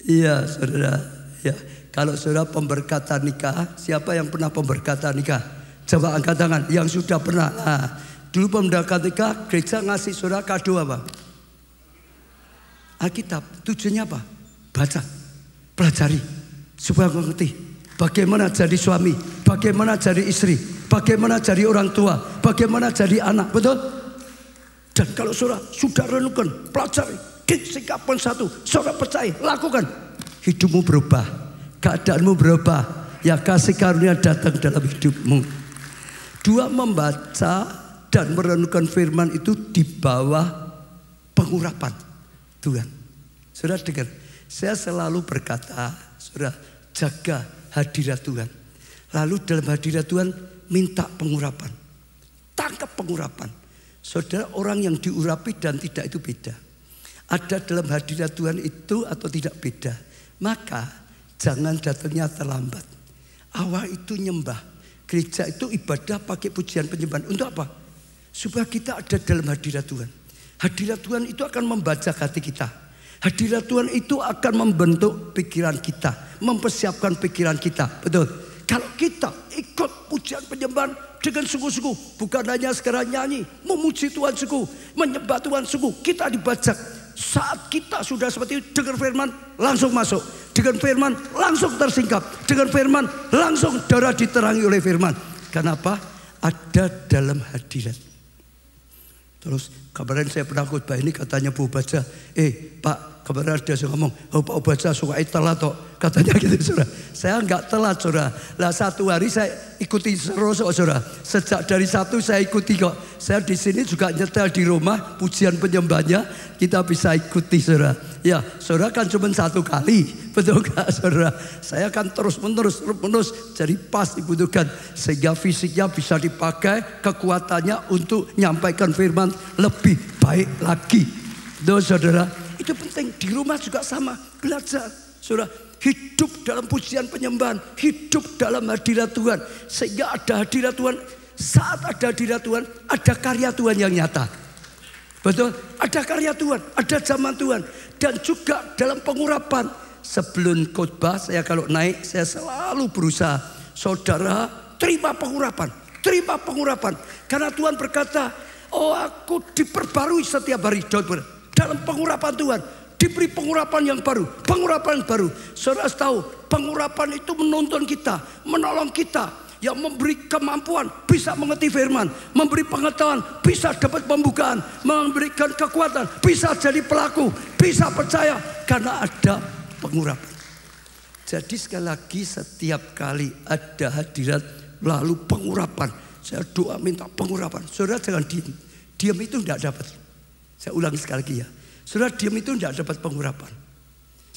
Iya saudara, ya. Kalau saudara pemberkatan nikah, siapa yang pernah pemberkatan nikah? Coba angkat tangan yang sudah pernah. Nah, dulu pemberkatan nikah, gereja ngasih saudara kado apa? Alkitab. Tujuannya apa? Baca, pelajari, supaya mengerti bagaimana jadi suami, bagaimana jadi istri, bagaimana jadi orang tua, bagaimana jadi anak. Betul? Dan kalau saudara sudah renungkan, pelajari, sikapkan satu, saudara percaya, lakukan, hidupmu berubah, keadaanmu berubah, ya kasih karunia datang dalam hidupmu. Dua, membaca dan merenungkan firman itu di bawah pengurapan Tuhan. Saudara dengar, saya selalu berkata, saudara jaga hadirat Tuhan. Lalu dalam hadirat Tuhan minta pengurapan, tangkap pengurapan. Saudara, orang yang diurapi dan tidak itu beda. Ada dalam hadirat Tuhan itu atau tidak beda. Maka jangan datangnya terlambat. Awal itu nyembah. Gereja itu ibadah pakai pujian penyembahan. Untuk apa? Supaya kita ada dalam hadirat Tuhan. Hadirat Tuhan itu akan membaca hati kita. Hadirat Tuhan itu akan membentuk pikiran kita, mempersiapkan pikiran kita. Betul. Kalau kita ikut pujian penyembahan dengan sungguh-sungguh, bukan hanya sekarang nyanyi, memuji Tuhan sungguh, menyembah Tuhan sungguh, kita dibajak. Saat kita sudah seperti itu, dengar firman langsung masuk, dengan firman langsung tersingkap, dengan firman langsung darah diterangi oleh firman. Kenapa? Ada dalam hadirat. Terus kemarin saya pernah khotbah ini, katanya Bu Baca, Pak, kemarin ada yang ngomong, oh Pak Baca suka telat toh, katanya gitu saudara. Saya enggak telat saudara. Lah satu hari saya ikuti terus saudara. Sejak dari satu saya ikuti kok. Saya di sini juga nyetel di rumah pujian penyembahnya, kita bisa ikuti saudara. Ya saudara kan cuma satu kali, betul gak saudara? Saya kan terus menerus jadi pas dibutuhkan, sehingga fisiknya bisa dipakai, kekuatannya untuk menyampaikan firman lebih baik lagi. Tuh saudara, itu penting. Di rumah juga sama, belajar saudara, hidup dalam pujian penyembahan, hidup dalam hadirat Tuhan, sehingga ada hadirat Tuhan. Saat ada hadirat Tuhan, ada karya Tuhan yang nyata. Betul? Ada karya Tuhan, ada zaman Tuhan. Dan juga dalam pengurapan. Sebelum khotbah saya kalau naik, saya selalu berusaha, saudara terima pengurapan, terima pengurapan. Karena Tuhan berkata, oh aku diperbarui setiap hari. Dalam pengurapan Tuhan diberi pengurapan yang baru, pengurapan yang baru. Saudara tahu, pengurapan itu menuntun kita, menolong kita, yang memberi kemampuan bisa mengerti firman, memberi pengetahuan bisa dapat pembukaan, memberikan kekuatan bisa jadi pelaku, bisa percaya karena ada pengurapan. Jadi sekali lagi, setiap kali ada hadirat lalu pengurapan, saya doa minta pengurapan. Saudara jangan diam, diam itu tidak dapat. Saya ulang sekali lagi ya, saudara diam itu tidak dapat pengurapan.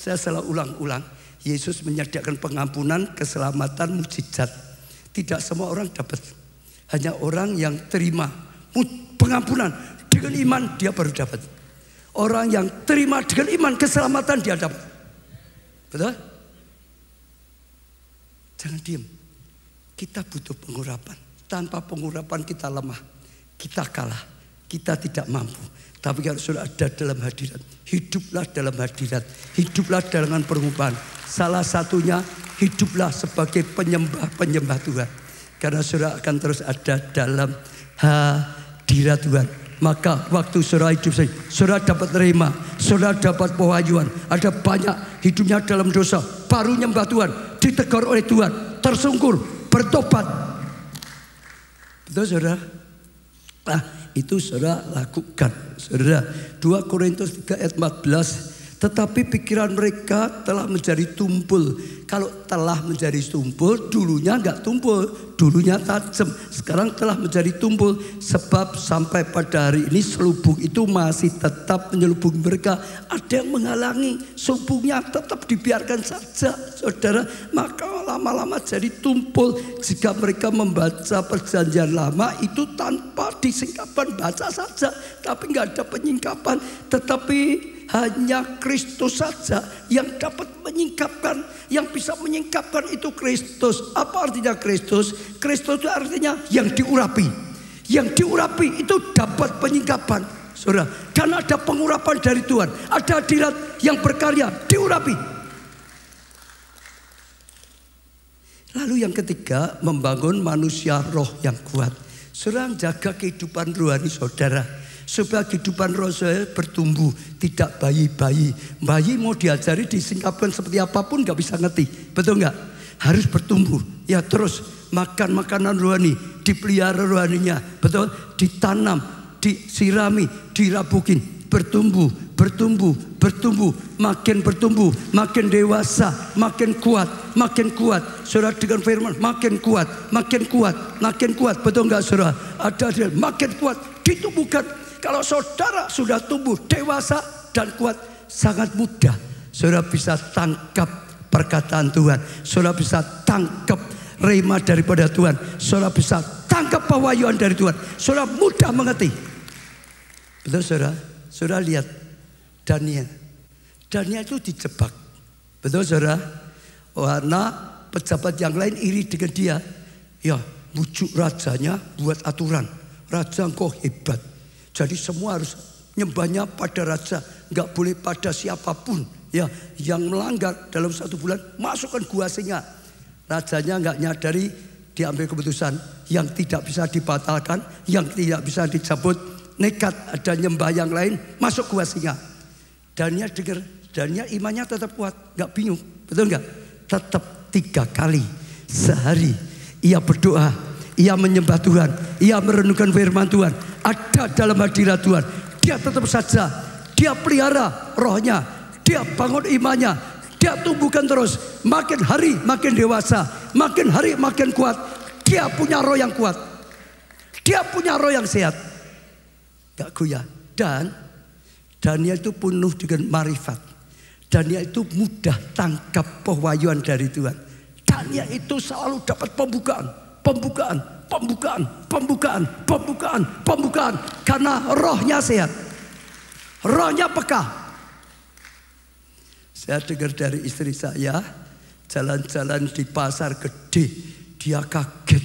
Saya selalu ulang-ulang, Yesus menyediakan pengampunan, keselamatan, mukjizat. Tidak semua orang dapat. Hanya orang yang terima pengampunan dengan iman, dia baru dapat. Orang yang terima dengan iman keselamatan, dia dapat. Betul? Jangan diam. Kita butuh pengurapan. Tanpa pengurapan kita lemah, kita kalah, kita tidak mampu. Tapi kalau sudah ada dalam hadirat, hiduplah dalam hadirat, hiduplah dengan perubahan. Salah satunya, hiduplah sebagai penyembah-penyembah Tuhan. Karena saudara akan terus ada dalam hadirat Tuhan. Maka waktu saudara hidup, saudara dapat terima, saudara dapat pewahyuan. Ada banyak hidupnya dalam dosa, baru nyembah Tuhan, ditegur oleh Tuhan, tersungkur, bertobat. Betul saudara? Nah, itu saudara lakukan. Saudara, 2 Korintus 3 ayat 14. Tetapi pikiran mereka telah menjadi tumpul. Kalau telah menjadi tumpul, dulunya enggak tumpul, dulunya tajam, sekarang telah menjadi tumpul. Sebab sampai pada hari ini selubung itu masih tetap menyelubungi mereka. Ada yang menghalangi, selubungnya tetap dibiarkan saja saudara. Maka lama-lama jadi tumpul. Jika mereka membaca perjanjian lama itu tanpa disingkapkan, baca saja, tapi enggak ada penyingkapan. Tetapi hanya Kristus saja yang dapat menyingkapkan. Yang bisa menyingkapkan itu Kristus. Apa artinya Kristus? Kristus itu artinya yang diurapi. Yang diurapi itu dapat penyingkapan. Saudara, dan ada pengurapan dari Tuhan. Ada hadirat yang berkarya, diurapi. Lalu yang ketiga, membangun manusia roh yang kuat. Saudara, jaga kehidupan rohani saudara, supaya kehidupan roh saya bertumbuh, tidak bayi-bayi. Bayi mau diajari, disingkapkan seperti apapun gak bisa ngerti, betul gak? Harus bertumbuh, ya terus makan makanan rohani, dipelihara rohaninya, betul? Ditanam, disirami, dirabukin, bertumbuh, bertumbuh, bertumbuh, makin bertumbuh, makin dewasa, makin kuat, makin kuat. Saudara dengan firman, makin kuat, makin kuat, makin kuat. Betul nggak saudara? Ada makin kuat, ditumbuhkan. Kalau saudara sudah tumbuh, dewasa dan kuat, sangat mudah saudara bisa tangkap perkataan Tuhan. Saudara bisa tangkap rema daripada Tuhan. Saudara bisa tangkap pewahyuan dari Tuhan. Saudara mudah mengerti. Betul saudara? Saudara lihat Daniel. Daniel itu dijebak. Betul saudara? Karena pejabat yang lain iri dengan dia. Ya, bujuk rajanya buat aturan. Raja engkau hebat. Jadi semua harus nyembahnya pada raja. Enggak boleh pada siapapun. Ya, yang melanggar dalam 1 bulan masukkan gua singa. Rajanya enggak nyadari, diambil keputusan yang tidak bisa dibatalkan, yang tidak bisa dicabut. Nekat ada nyembah yang lain, masuk gua singa. Daniel dengar, Daniel imannya tetap kuat, enggak bingung. Betul enggak? Tetap 3 kali sehari ia berdoa, ia menyembah Tuhan, ia merenungkan firman Tuhan, ada dalam hadirat Tuhan. Dia tetap saja, dia pelihara rohnya, dia bangun imannya, dia tumbuhkan terus. Makin hari makin dewasa, makin hari makin kuat. Dia punya roh yang kuat, dia punya roh yang sehat, gak goyah. Dan Daniel itu penuh dengan marifat. Daniel itu mudah tangkap pewahyuan dari Tuhan. Daniel itu selalu dapat pembukaan, pembukaan, pembukaan, pembukaan, pembukaan, pembukaan. Karena rohnya sehat, rohnya peka. Saya dengar dari istri saya, jalan-jalan di pasar gede, dia kaget.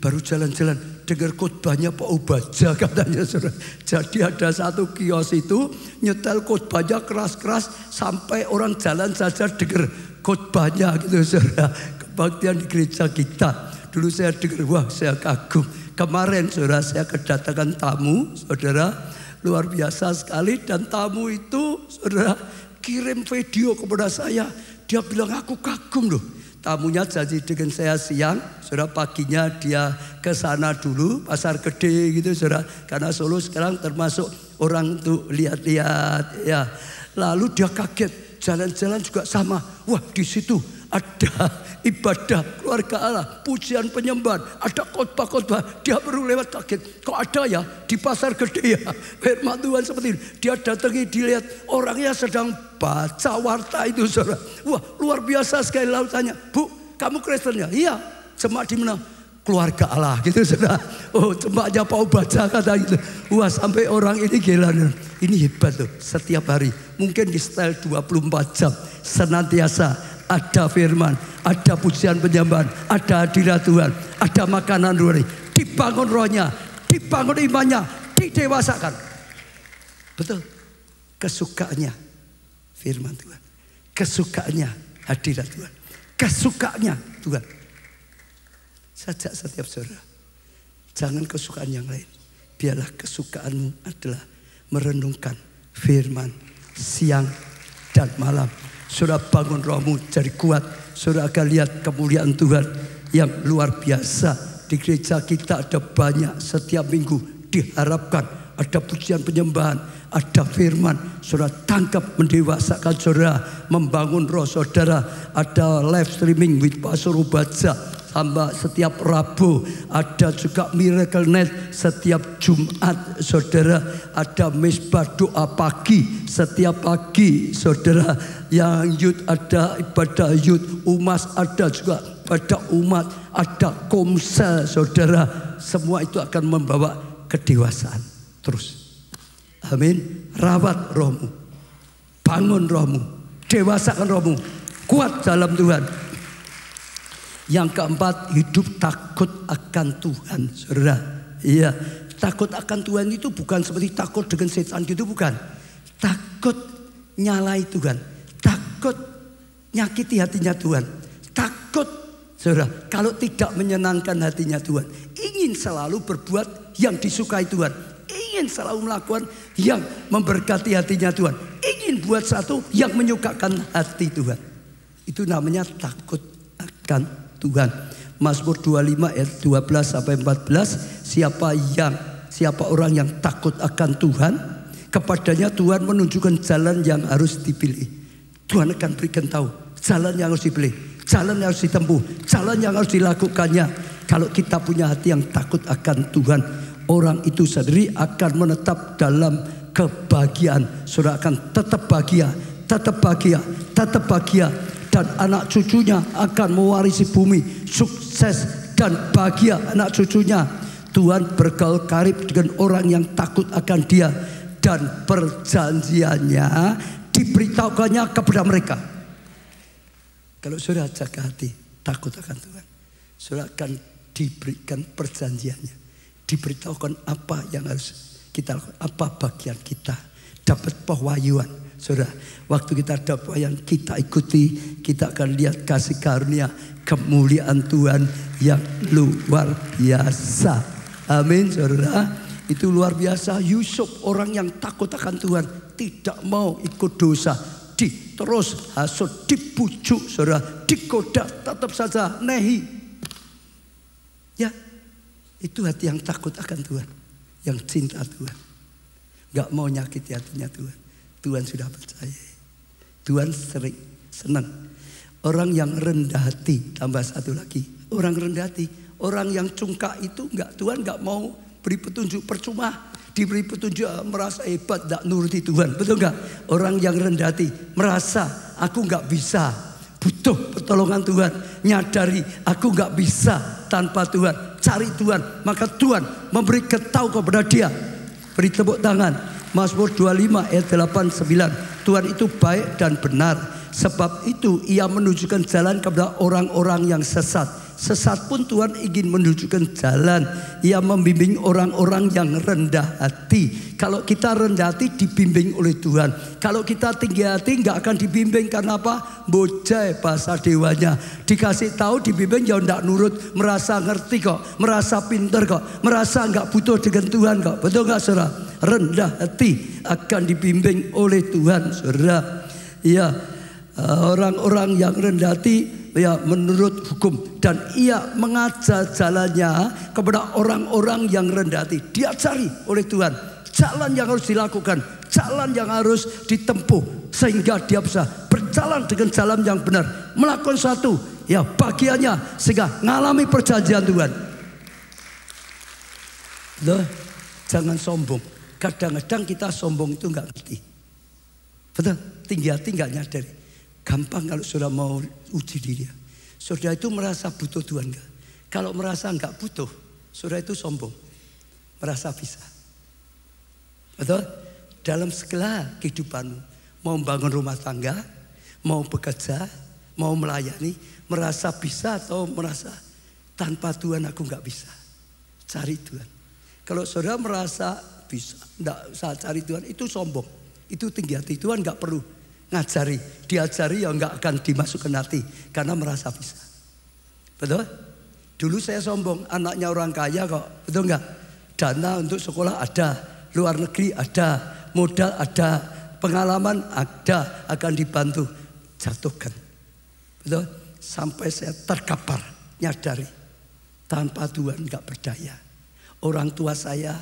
Baru jalan-jalan dengar khotbahnya Pak Ubaja katanya saudara. Jadi ada satu kios itu nyetel khotbahnya keras-keras sampai orang jalan saja dengar khotbahnya gitu saudara. Kebaktian di gereja kita. Dulu saya dengar, wah saya kagum. Kemarin saudara saya kedatangan tamu saudara, luar biasa sekali. Dan tamu itu saudara kirim video kepada saya. Dia bilang aku kagum loh. Tamunya janji dengan saya siang, saudara paginya dia ke sana dulu, pasar gede gitu saudara. Karena Solo sekarang termasuk orang tuh lihat-lihat ya. Lalu dia kaget, jalan-jalan juga sama. Wah di situ ada ibadah keluarga Allah, pujian penyembahan, ada khotbah-khotbah. Dia baru lewat kaget, kok ada ya di pasar gede ya firman Tuhan seperti ini. Dia datangi, dilihat orangnya sedang baca warta itu saudara. Wah luar biasa sekali. Lalu tanya, Bu kamu Kristen ya? Iya. Jemaat di mana? Keluarga Allah gitu saudara. Oh jemaatnya Pak Ubaja kata gitu. Wah sampai orang ini gila. Ini hebat loh, setiap hari mungkin di style 24 jam senantiasa ada firman, ada pujian penyembahan, ada hadirat Tuhan, ada makanan rohani. Dibangun rohnya, dibangun imannya, didewasakan. Betul. Kesukaannya firman Tuhan, kesukaannya hadirat Tuhan, kesukaannya Tuhan. Sajak setiap saudara, jangan kesukaan yang lain. Biarlah kesukaanmu adalah merenungkan firman siang dan malam. Saudara bangun rohmu jadi kuat. Saudara akan lihat kemuliaan Tuhan yang luar biasa. Di gereja kita ada banyak, setiap minggu diharapkan ada pujian penyembahan, ada firman. Saudara tangkap, mendewasakan saudara, membangun roh saudara. Ada live streaming with Pastor Ubaja tambah setiap Rabu, ada juga Miracle Net setiap Jumat saudara, ada misbah doa pagi setiap pagi saudara, yang youth ada ibadah youth, umas ada juga pada umat, ada komsel saudara. Semua itu akan membawa kedewasaan terus. Amin. Rawat rohmu, bangun rohmu, dewasakan rohmu, kuat dalam Tuhan. Yang keempat, hidup takut akan Tuhan, saudara. Iya, takut akan Tuhan itu bukan seperti takut dengan setan gitu, bukan. Takut nyalai Tuhan, takut nyakiti hatinya Tuhan, takut, saudara, kalau tidak menyenangkan hatinya Tuhan, ingin selalu berbuat yang disukai Tuhan, ingin selalu melakukan yang memberkati hatinya Tuhan, ingin buat satu yang menyukakan hati Tuhan. Itu namanya takut akan Tuhan. Mazmur 25 ayat 12 sampai 14, siapa orang yang takut akan Tuhan, kepadanya Tuhan menunjukkan jalan yang harus dipilih. Tuhan akan berikan tahu jalan yang harus dipilih, jalan yang harus ditempuh, jalan yang harus dilakukannya. Kalau kita punya hati yang takut akan Tuhan, orang itu sendiri akan menetap dalam kebahagiaan. Saudara akan tetap bahagia, tetap bahagia, tetap bahagia. Dan anak cucunya akan mewarisi bumi, sukses dan bahagia anak cucunya. Tuhan bergaul karib dengan orang yang takut akan Dia, dan perjanjiannya diberitahukannya kepada mereka. Kalau saudara jaga hati, takut akan Tuhan, saudara akan diberikan perjanjiannya, diberitahukan apa yang harus kita lakukan, apa bagian kita, dapat pewahyuan. Saudara, waktu kita dapat pewahyuan, kita ikuti, kita akan lihat kasih karunia, kemuliaan Tuhan yang luar biasa. Amin, saudara. Itu luar biasa. Yusuf, orang yang takut akan Tuhan, tidak mau ikut dosa, diterus hasut, dibujuk, saudara, digoda, tetap saja nehi. Ya, itu hati yang takut akan Tuhan, yang cinta Tuhan, gak mau nyakiti hatinya Tuhan. Tuhan sudah percaya, Tuhan sering senang. Orang yang rendah hati, tambah satu lagi, orang rendah hati, orang yang cungkak itu Tuhan gak mau beri petunjuk, percuma diberi petunjuk merasa hebat, gak nuruti Tuhan, betul gak? Orang yang rendah hati merasa aku gak bisa, butuh pertolongan Tuhan, nyadari aku gak bisa tanpa Tuhan, cari Tuhan, maka Tuhan memberi ketahu kepada dia. Beri tepuk tangan. Mazmur 25 ayat 8-9. Tuhan itu baik dan benar, sebab itu Ia menunjukkan jalan kepada orang-orang yang sesat. Sesat pun Tuhan ingin menunjukkan jalan. Ia membimbing orang-orang yang rendah hati. Kalau kita rendah hati dibimbing oleh Tuhan. Kalau kita tinggi hati nggak akan dibimbing. Karena apa? Bojai bahasa dewanya. Dikasih tahu dibimbing ya nggak nurut. Merasa ngerti kok, merasa pinter kok, merasa nggak butuh dengan Tuhan kok. Betul nggak saudara? Rendah hati akan dibimbing oleh Tuhan, saudara. Ya, orang-orang yang rendah hati ya menurut hukum, dan ia mengajar jalannya kepada orang-orang yang rendah hati. Diajari oleh Tuhan jalan yang harus dilakukan, jalan yang harus ditempuh, sehingga dia bisa berjalan dengan jalan yang benar, melakukan satu ya bagiannya, sehingga mengalami perjanjian Tuhan. Loh, jangan sombong. Kadang-kadang kita sombong itu nggak ngerti, betul? Tinggi hati nggak nyadari. Gampang kalau saudara mau uji diri. Saudara itu merasa butuh Tuhan enggak? Kalau merasa enggak butuh, saudara itu sombong, merasa bisa. Betul? Dalam segala kehidupanmu, mau membangun rumah tangga, mau bekerja, mau melayani, merasa bisa atau merasa tanpa Tuhan aku enggak bisa. Cari Tuhan. Kalau saudara merasa bisa, enggak usah cari Tuhan, itu sombong, itu tinggi hati. Tuhan enggak perlu ngajari, diajari ya nggak akan dimasukkan hati karena merasa bisa. Betul? Dulu saya sombong, anaknya orang kaya kok, betul nggak? Dana untuk sekolah ada, luar negeri ada, modal ada, pengalaman ada, akan dibantu. Jatuhkan, betul? Sampai saya terkapar, nyadari tanpa Tuhan nggak berdaya. Orang tua saya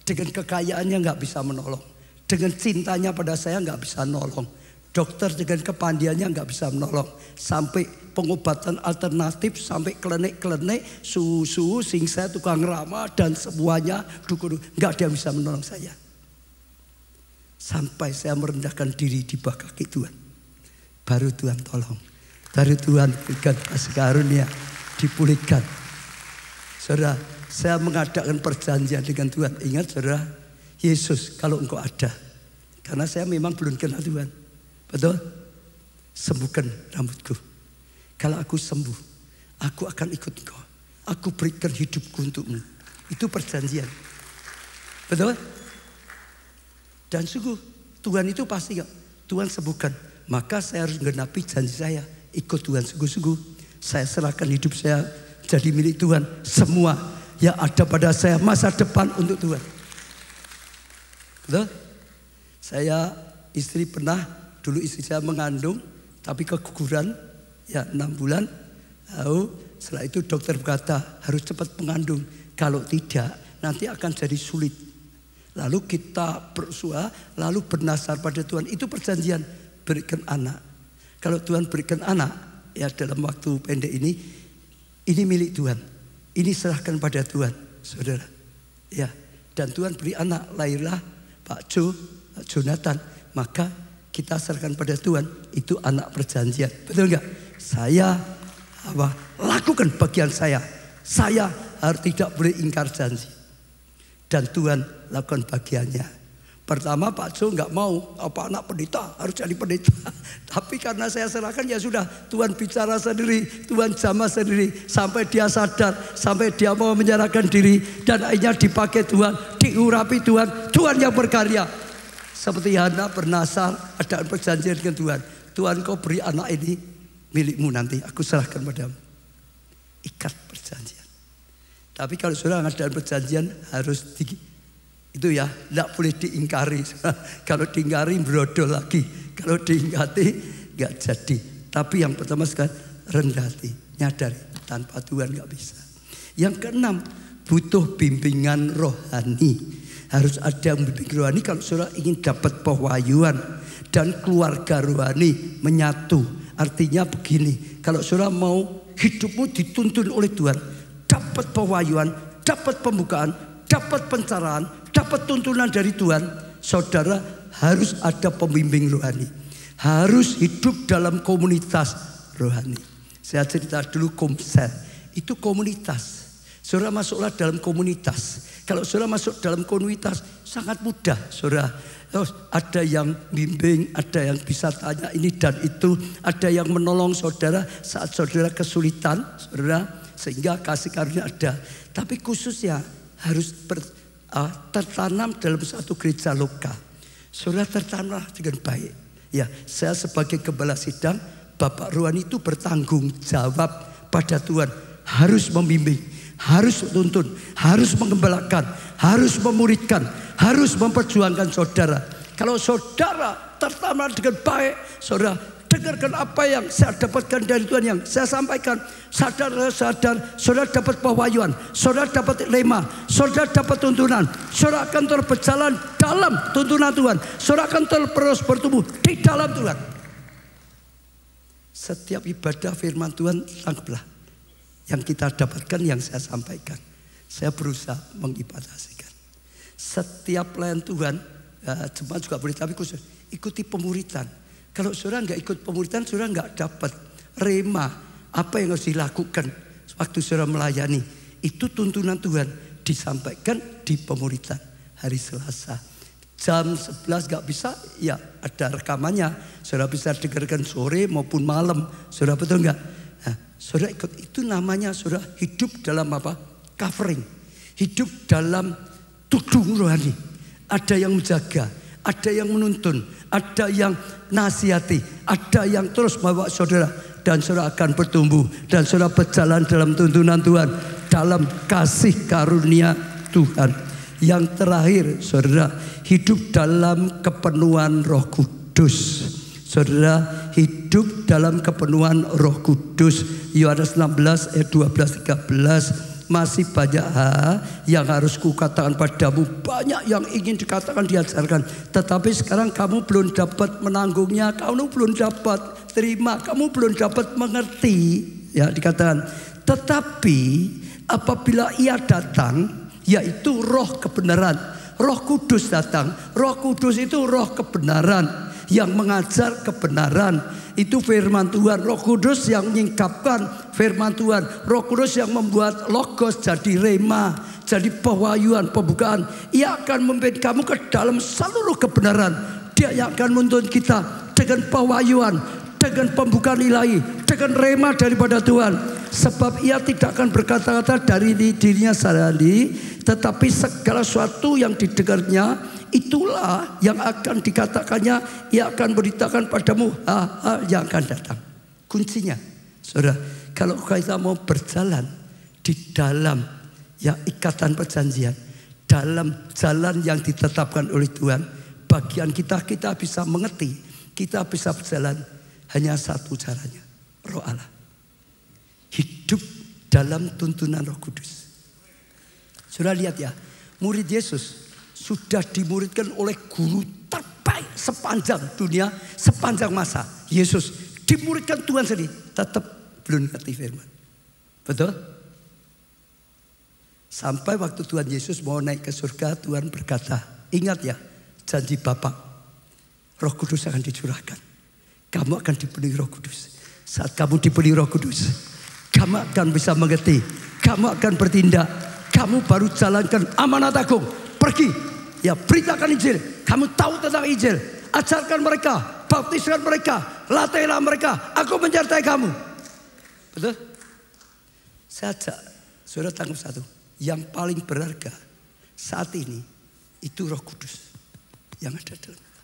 dengan kekayaannya nggak bisa menolong, dengan cintanya pada saya nggak bisa nolong. Dokter dengan kepandiannya nggak bisa menolong. Sampai pengobatan alternatif, sampai klinik-klinik, susu, singsa, tukang ramah dan semuanya dukun, nggak ada yang bisa menolong saya. Sampai saya merendahkan diri di bawah kaki Tuhan, baru Tuhan tolong, baru Tuhan berikan kasih karunia, dipulihkan. Saudara, saya mengadakan perjanjian dengan Tuhan. Ingat saudara, Yesus kalau engkau ada, karena saya memang belum kenal Tuhan. Betul? Sembuhkan rambutku. Kalau aku sembuh, aku akan ikut engkau. Aku berikan hidupku untukmu. Itu perjanjian. Betul? Dan sungguh Tuhan itu pasti gak? Tuhan sembuhkan. Maka saya harus menggenapi janji saya. Ikut Tuhan sungguh-sungguh. Saya serahkan hidup saya jadi milik Tuhan. Semua yang ada pada saya masa depan untuk Tuhan. Betul? Saya istri pernah, dulu istri saya mengandung, tapi keguguran, ya 6 bulan. Lalu setelah itu dokter berkata harus cepat mengandung. Kalau tidak nanti akan jadi sulit. Lalu kita berusaha, lalu bernasar pada Tuhan. Itu perjanjian, berikan anak. Kalau Tuhan berikan anak, ya dalam waktu pendek ini milik Tuhan. Ini serahkan pada Tuhan, saudara. Ya, dan Tuhan beri anak, lahirlah Pak Jonathan. Maka kita serahkan pada Tuhan, itu anak perjanjian. Betul enggak? Saya lakukan bagian saya. Saya harus tidak boleh ingkar janji. Dan Tuhan lakukan bagiannya. Pertama Pak Jo nggak mau anak pendeta harus jadi pendeta. Tapi karena saya serahkan ya sudah, Tuhan bicara sendiri, Tuhan jamah sendiri sampai dia sadar, sampai dia mau menyerahkan diri dan akhirnya dipakai Tuhan, diurapi Tuhan, Tuhan yang berkarya. Seperti Hana bernasar, ada perjanjian dengan Tuhan. Tuhan kau beri anak ini milikmu nanti, aku serahkan padamu. Ikat perjanjian. Tapi kalau sudah ngadain perjanjian harus itu ya, tidak boleh diingkari. Kalau diingkari brodol lagi. Kalau diingkati nggak jadi. Tapi yang pertama sekali rendah hati, nyadari tanpa Tuhan nggak bisa. Yang keenam, butuh bimbingan rohani. Harus ada bimbingan rohani kalau saudara ingin dapat pewahyuan dan keluarga rohani menyatu. Artinya begini, kalau saudara mau hidupmu dituntun oleh Tuhan, dapat pewahyuan, dapat pembukaan, dapat pencerahan, dapat tuntunan dari Tuhan, saudara harus ada pembimbing rohani. Harus hidup dalam komunitas rohani. Saya cerita dulu Komsel, itu komunitas. Saudara masuklah dalam komunitas. Kalau saudara masuk dalam komunitas sangat mudah, saudara. Ada yang bimbing, ada yang bisa tanya ini dan itu, ada yang menolong saudara saat saudara kesulitan, saudara, sehingga kasih karunia ada. Tapi khususnya harus tertanam dalam satu gereja lokal. Saudara tertanam dengan baik. Ya, saya sebagai gembala sidang, Bapak Rohani itu bertanggung jawab pada Tuhan. Harus membimbing, harus tuntun, harus mengembalakan, harus memuridkan, harus memperjuangkan saudara. Kalau saudara tertanam dengan baik, saudara dengarkan apa yang saya dapatkan dari Tuhan yang saya sampaikan. Sadar, saudara dapat pewahyuan, saudara dapat rema, saudara dapat tuntunan. Saudara akan terus berjalan dalam tuntunan Tuhan. Saudara akan terus bertumbuh di dalam Tuhan. Setiap ibadah firman Tuhan tangkaplah. Yang kita dapatkan yang saya sampaikan. Saya berusaha mengibadahkan. Setiap pelayan Tuhan, jemaat juga boleh, tapi khusus ikuti pemuritan. Kalau saudara nggak ikut pemuritan, saudara nggak dapat rema apa yang harus dilakukan waktu saudara melayani. Itu tuntunan Tuhan disampaikan di pemuritan hari Selasa. Jam 11 nggak bisa, ya ada rekamannya. Saudara bisa dengarkan sore maupun malam. Saudara betul nggak? Nah, saudara ikut, itu namanya saudara hidup dalam apa? Covering. Hidup dalam tudung rohani. Ada yang menjaga, ada yang menuntun, ada yang nasihati, ada yang terus bawa saudara, dan saudara akan bertumbuh dan saudara berjalan dalam tuntunan Tuhan, dalam kasih karunia Tuhan. Yang terakhir, saudara hidup dalam kepenuhan Roh Kudus. Saudara hidup dalam kepenuhan Roh Kudus. Yohanes 16 ayat 12-13. Masih banyak hal yang harus kukatakan padamu. Banyak yang ingin dikatakan, diajarkan. Tetapi sekarang kamu belum dapat menanggungnya. Kamu belum dapat terima. Kamu belum dapat mengerti. Ya, dikatakan. Tetapi apabila ia datang, yaitu roh kebenaran. Roh Kudus datang. Roh Kudus itu roh kebenaran. Yang mengajar kebenaran. Itu firman Tuhan. Roh Kudus yang menyingkapkan firman Tuhan. Roh Kudus yang membuat logos jadi rema, jadi pewahyuan, pembukaan. Ia akan memimpin kamu ke dalam seluruh kebenaran. Dia yang akan menuntun kita dengan pewahyuan, dengan pembukaan ilahi, dengan rema daripada Tuhan. Sebab ia tidak akan berkata-kata dari dirinya sendiri, tetapi segala sesuatu yang didengarnya itulah yang akan dikatakannya. Ia akan beritakan padamu hal-hal yang akan datang. Kuncinya, saudara, kalau kita mau berjalan di dalam ikatan perjanjian, dalam jalan yang ditetapkan oleh Tuhan, bagian kita bisa mengerti, kita bisa berjalan hanya satu caranya, Roh Allah. Hidup dalam tuntunan Roh Kudus. Sudah lihat ya, murid Yesus sudah dimuridkan oleh guru terbaik sepanjang dunia, sepanjang masa. Yesus dimuridkan Tuhan sendiri, tetap belum ngerti firman. Betul? Sampai waktu Tuhan Yesus mau naik ke surga, Tuhan berkata, ingat ya janji Bapa, Roh Kudus akan dicurahkan. Kamu akan dipenuhi Roh Kudus. Saat kamu dipenuhi Roh Kudus, kamu akan bisa mengerti, kamu akan bertindak, kamu baru jalankan amanat agung. Pergi, ya beritakan Injil. Kamu tahu tentang Injil, ajarkan mereka, baptiskan mereka, latihlah mereka. Aku menyertai kamu. Betul? Saya ajak saudara tangkap satu. Yang paling berharga saat ini itu Roh Kudus yang ada dalam kita.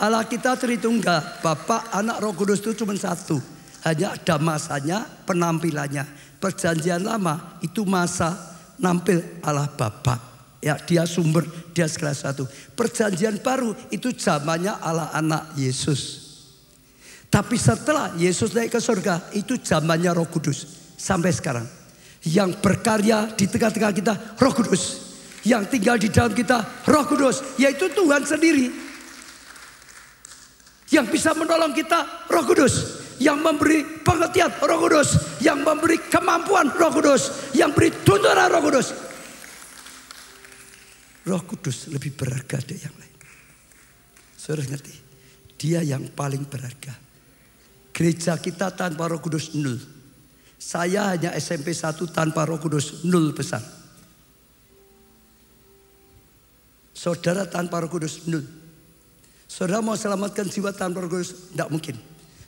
Allah kita Tritunggal, Bapa, Anak, Roh Kudus itu cuma satu. Hanya ada masanya, penampilannya. Perjanjian lama itu masa nampil Allah Bapa. Ya, dia sumber, dia segala sesuatu. Perjanjian baru itu zamannya Allah Anak Yesus. Tapi setelah Yesus naik ke surga, itu zamannya Roh Kudus. Sampai sekarang. Yang berkarya di tengah-tengah kita, Roh Kudus. Yang tinggal di dalam kita, Roh Kudus. Yaitu Tuhan sendiri. Yang bisa menolong kita, Roh Kudus. Yang memberi pengertian, Roh Kudus. Yang memberi kemampuan, Roh Kudus. Yang beri tuntunan, Roh Kudus. Roh Kudus lebih berharga dari yang lain. Saudara ngerti? Dia yang paling berharga. Gereja kita tanpa Roh Kudus nol. Saya hanya SMP 1 tanpa Roh Kudus nol besar. Saudara tanpa Roh Kudus nol. Saudara mau selamatkan jiwa tanpa Roh Kudus? Tidak mungkin.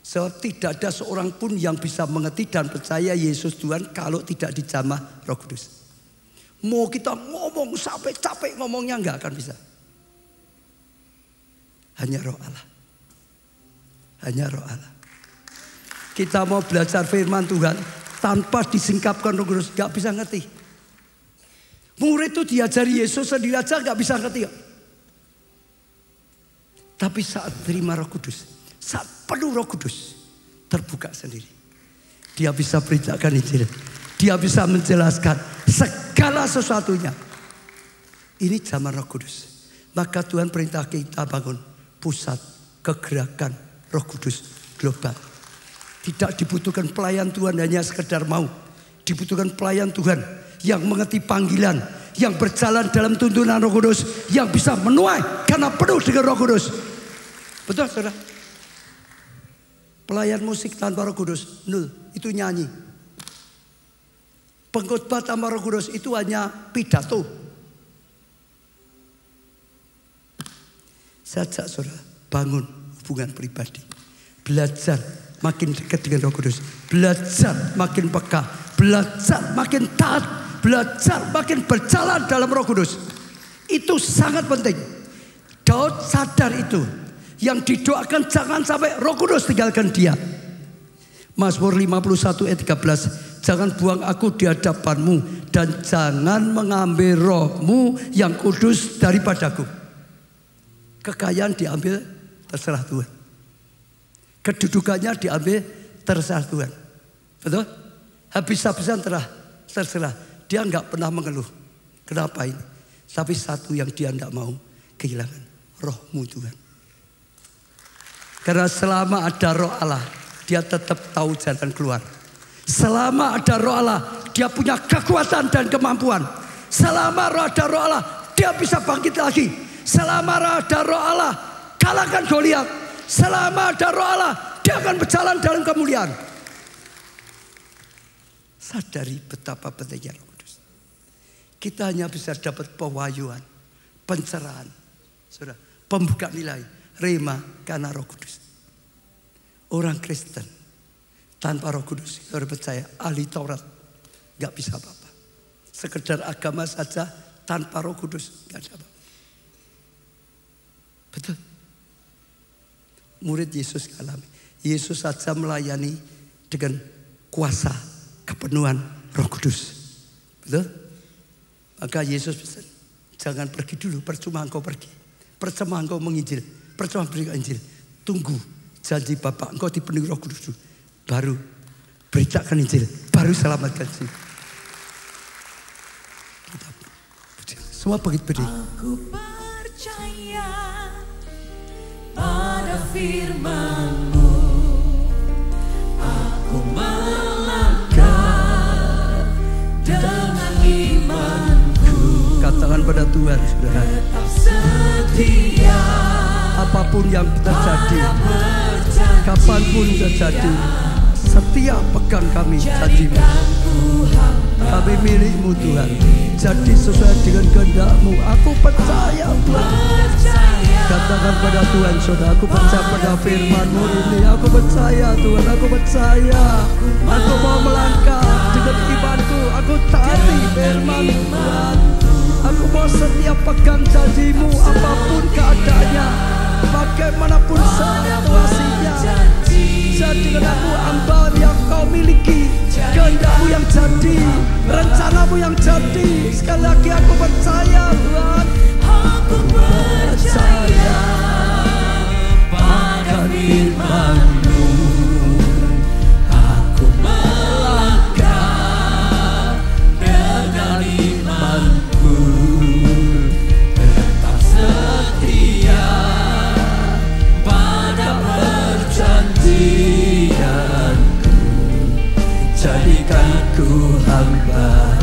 Sebab tidak ada seorang pun yang bisa mengerti dan percaya Yesus Tuhan kalau tidak dijamah Roh Kudus. Mau kita ngomong sampai capek ngomongnya nggak akan bisa. Hanya Roh Allah. Hanya Roh Allah. Kita mau belajar firman Tuhan tanpa disingkapkan Roh Kudus nggak bisa ngerti. Murid itu diajari Yesus sendiri aja nggak bisa ngerti. Tapi saat terima Roh Kudus, saat penuh Roh Kudus, terbuka sendiri. Dia bisa beritakan Injil. Dia bisa menjelaskan segala sesuatunya. Ini zaman Roh Kudus. Maka Tuhan perintah kita bangun pusat kegerakan Roh Kudus global. Tidak dibutuhkan pelayan Tuhan hanya sekedar mau. Dibutuhkan pelayan Tuhan yang mengerti panggilan, yang berjalan dalam tuntunan Roh Kudus, yang bisa menuai karena penuh dengan Roh Kudus. Betul, saudara? Pelayan musik tanpa Roh Kudus nol, itu nyanyi. Pengkhotbah tanpa Roh Kudus itu hanya pidato. Saya ajak saudara bangun hubungan pribadi, belajar makin dekat dengan Roh Kudus, belajar makin peka, belajar makin taat, belajar makin berjalan dalam Roh Kudus. Itu sangat penting. Daud sadar itu. Yang didoakan jangan sampai Roh Kudus tinggalkan dia. Mazmur 51 ayat 13. Jangan buang aku di hadapanmu dan jangan mengambil rohmu yang kudus daripadaku. Kekayaan diambil terserah Tuhan. Kedudukannya diambil terserah Tuhan. Betul? Habis-habisan terserah. Dia enggak pernah mengeluh. Kenapa ini? Tapi satu yang dia enggak mau kehilangan. Rohmu Tuhan. Karena selama ada Roh Allah, dia tetap tahu jalan keluar. Selama ada Roh Allah, dia punya kekuatan dan kemampuan. Selama ada Roh Allah, dia bisa bangkit lagi. Selama ada Roh Allah, kalahkan Goliat. Selama ada Roh Allah, dia akan berjalan dalam kemuliaan. Sadari betapa pentingnya Roh Kudus. Kita hanya bisa dapat pewahyuan, pencerahan, saudara, pembukaan nilai Rema karena Roh Kudus. Orang Kristen tanpa Roh Kudus, saudara percaya, ahli Taurat gak bisa apa-apa. Sekedar agama saja tanpa Roh Kudus gak ada apa-apa. Betul. Murid Yesus alami. Yesus saja melayani dengan kuasa kepenuhan Roh Kudus. Betul? Maka Yesus pesan, jangan pergi dulu, percuma engkau pergi. Percuma engkau menginjil, percuma berikan Injil. Tunggu janji Bapa engkau dipenuhi Roh Kudus dulu. Baru beritakan Injil, baru selamatkan jiwa. Semua begitu berdiri. Aku percaya pada firman-Mu. Aku melangkah dengan imanku. Katakan pada Tuhan, saudara. Tetap setia. Apapun yang terjadi, kapanpun terjadi, setia pegang kami janji-Mu. Kami milik-Mu Tuhan. Jadi sesuai dengan kehendak-Mu. Aku percaya Tuhan. Katakan pada Tuhan, saudara, aku percaya pada firman-Mu ini. Aku percaya Tuhan, aku percaya. Aku mau melangkah dengan imanku. Aku taati firman-Mu Tuhan. Aku mau setia pegang janji-Mu apapun keadaannya, bagaimanapun situasinya. Jadikan aku hamba yang Kau miliki, kehendak-Mu yang jadi, rencana-Mu yang jadi. Sekali lagi aku percaya Tuhan. Aku percaya pada firman-Mu. Aku melangkah dengan imanku. Tetap setia pada perjanjian-Ku. Jadikan ku hamba.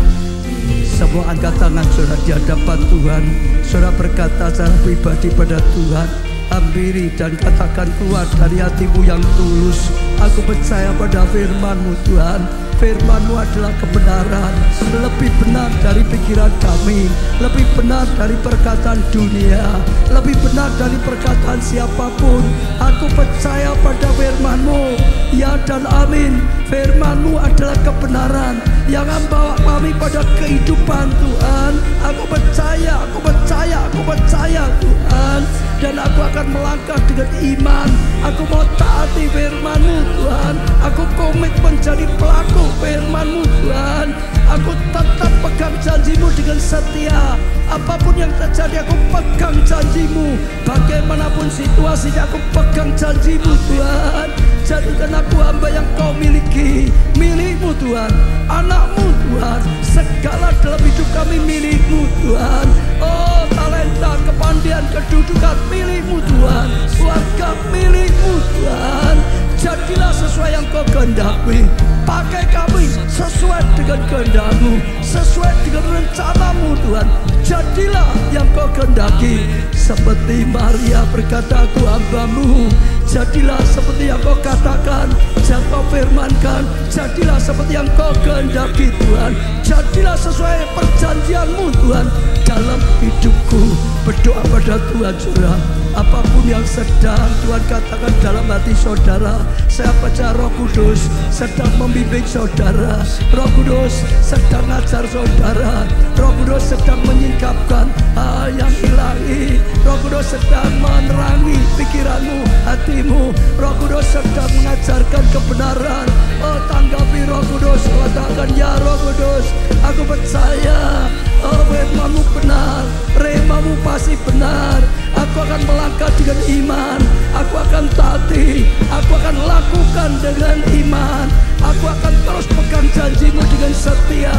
Semua angkat tangan saudara di hadapan Tuhan. Saudara berkata secara pribadi pada Tuhan. Hampiri dan katakan keluar dari hatimu yang tulus. Aku percaya pada firman-Mu Tuhan. Firman-Mu adalah kebenaran. Lebih benar dari pikiran kami, lebih benar dari perkataan dunia, lebih benar dari perkataan siapapun. Aku percaya pada firman-Mu. Ya dan amin. Firman-Mu adalah kebenaran yang membawa kami pada kehidupan Tuhan. Aku percaya, aku percaya, aku percaya Tuhan. Dan aku akan melangkah dengan iman. Aku mau taati firman-Mu Tuhan. Aku komit menjadi pelaku firman-Mu Tuhan. Aku tetap pegang janji-Mu dengan setia. Apapun yang terjadi aku pegang janji-Mu. Bagaimanapun situasinya aku pegang janji-Mu Tuhan. Jadikan aku hamba yang Kau miliki, milik-Mu Tuhan. Anak-Mu Tuhan, segala dalam hidup kami milik-Mu Tuhan. Oh, talenta, kepandaian, kedudukan milik-Mu Tuhan. Keluarga milik-Mu Tuhan. Jadilah sesuai yang Kau kehendaki. Pakai kami sesuai dengan kehendak-Mu, sesuai dengan rencana-Mu Tuhan. Jadilah yang Kau kehendaki. Seperti Maria berkata, aku hamba-Mu. Jadilah seperti yang Kau katakan, yang Kau firmankan. Jadilah seperti yang Kau kehendaki Tuhan. Jadilah sesuai perjanjian-Mu Tuhan dalam hidupku. Berdoa pada Tuhan saudara. Apapun yang sedang Tuhan katakan dalam hati saudara, saya percaya Roh Kudus sedang membimbing saudara. Roh Kudus sedang ngajar saudara. Roh Kudus sedang menyingkapkan hal yang ilahi. Roh Kudus sedang menerangi pikiranmu, hatimu. Roh Kudus sedang mengajarkan kebenaran. Oh, tanggapi Roh Kudus. Katakan, ya Roh Kudus, aku percaya. Oh, firman-Mu benar, rema-Mu pasti benar. Aku akan melangkah dengan iman. Aku akan taati. Aku akan lakukan dengan iman. Aku akan terus pegang janji-Mu dengan setia.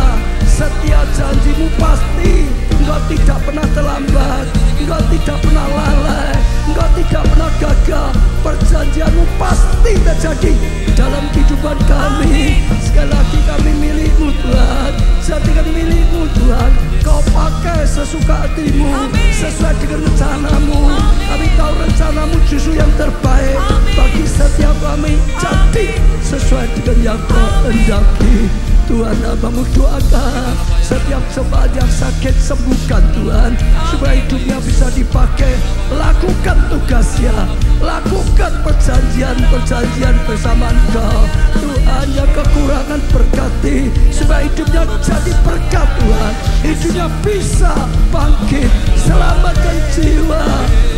Setia janji-Mu pasti. Engkau tidak pernah terlambat. Engkau tidak pernah lalai. Engkau tidak pernah gagal. Perjanjian-Mu pasti terjadi dalam kehidupan kami. Sekali lagi kami milik-Mu Tuhan. Jadikan milik-Mu Tuhan. Kau pakai sesuka hati-Mu, sesuai dengan rencana-Mu. Kami tahu rencana-Mu justru yang terbaik bagi setiap kami. Jadi sesuai dengan yang Kau kehendaki. Tuhan, hambamu doakan setiap cobaan yang sakit, sembuhkan Tuhan, supaya hidupnya bisa dipakai. Lakukan tugasnya, lakukan perjanjian bersama Engkau Tuhan. Yang kekurangan berkati, supaya hidupnya jadi berkat Tuhan, hidupnya bisa bangkit, selamatkan jiwa.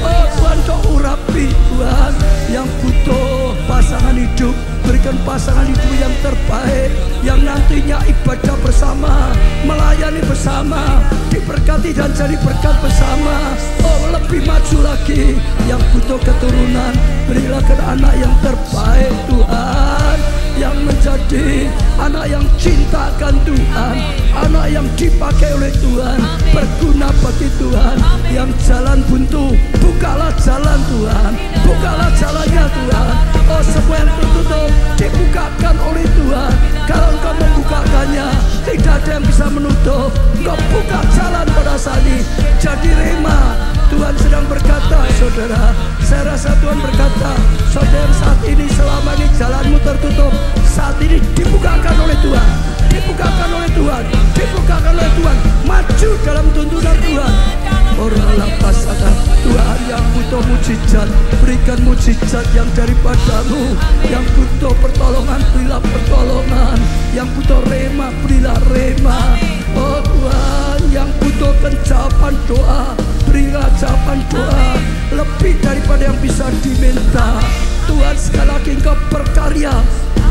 Oh Tuhan, Kau urapi Tuhan yang butuh pasangan hidup, berikan pasangan hidup yang terbaik, yang nantinya ibadah bersama, melayani bersama, diberkati dan jadi berkat bersama. Oh lebih maju lagi, yang butuh keturunan, berilah ke anak yang terbaik Tuhan, yang menjadi anak yang cintakan Tuhan, anak yang dipakai oleh Tuhan, berguna bagi Tuhan. Yang jalan buntu, bukalah jalan Tuhan, bukalah jalannya Tuhan. Oh semua yang tertutup dibukakan oleh Tuhan. Kalau Engkau membukakannya, tidak ada yang bisa menutup. Engkau buka jalan pada saat ini. Jadi rema, Tuhan sedang berkata, saudara, saya rasa Tuhan berkata, saudara saat ini selama ini jalanmu tertutup, saat ini dibukakan oleh Tuhan, dibukakan oleh Tuhan, dibukakan oleh Tuhan. Maju dalam tuntunan Tuhan. Orang pasada Tuhan yang butuh mujizat, berikan mujizat yang daripadamu. Yang butuh pertolongan, berilah pertolongan. Yang butuh rema, berilah rema. Oh Tuhan, yang butuh jawaban doa, berilah jawaban doa lebih daripada yang bisa diminta. Tuhan, sekali lagi Engkau berkarya.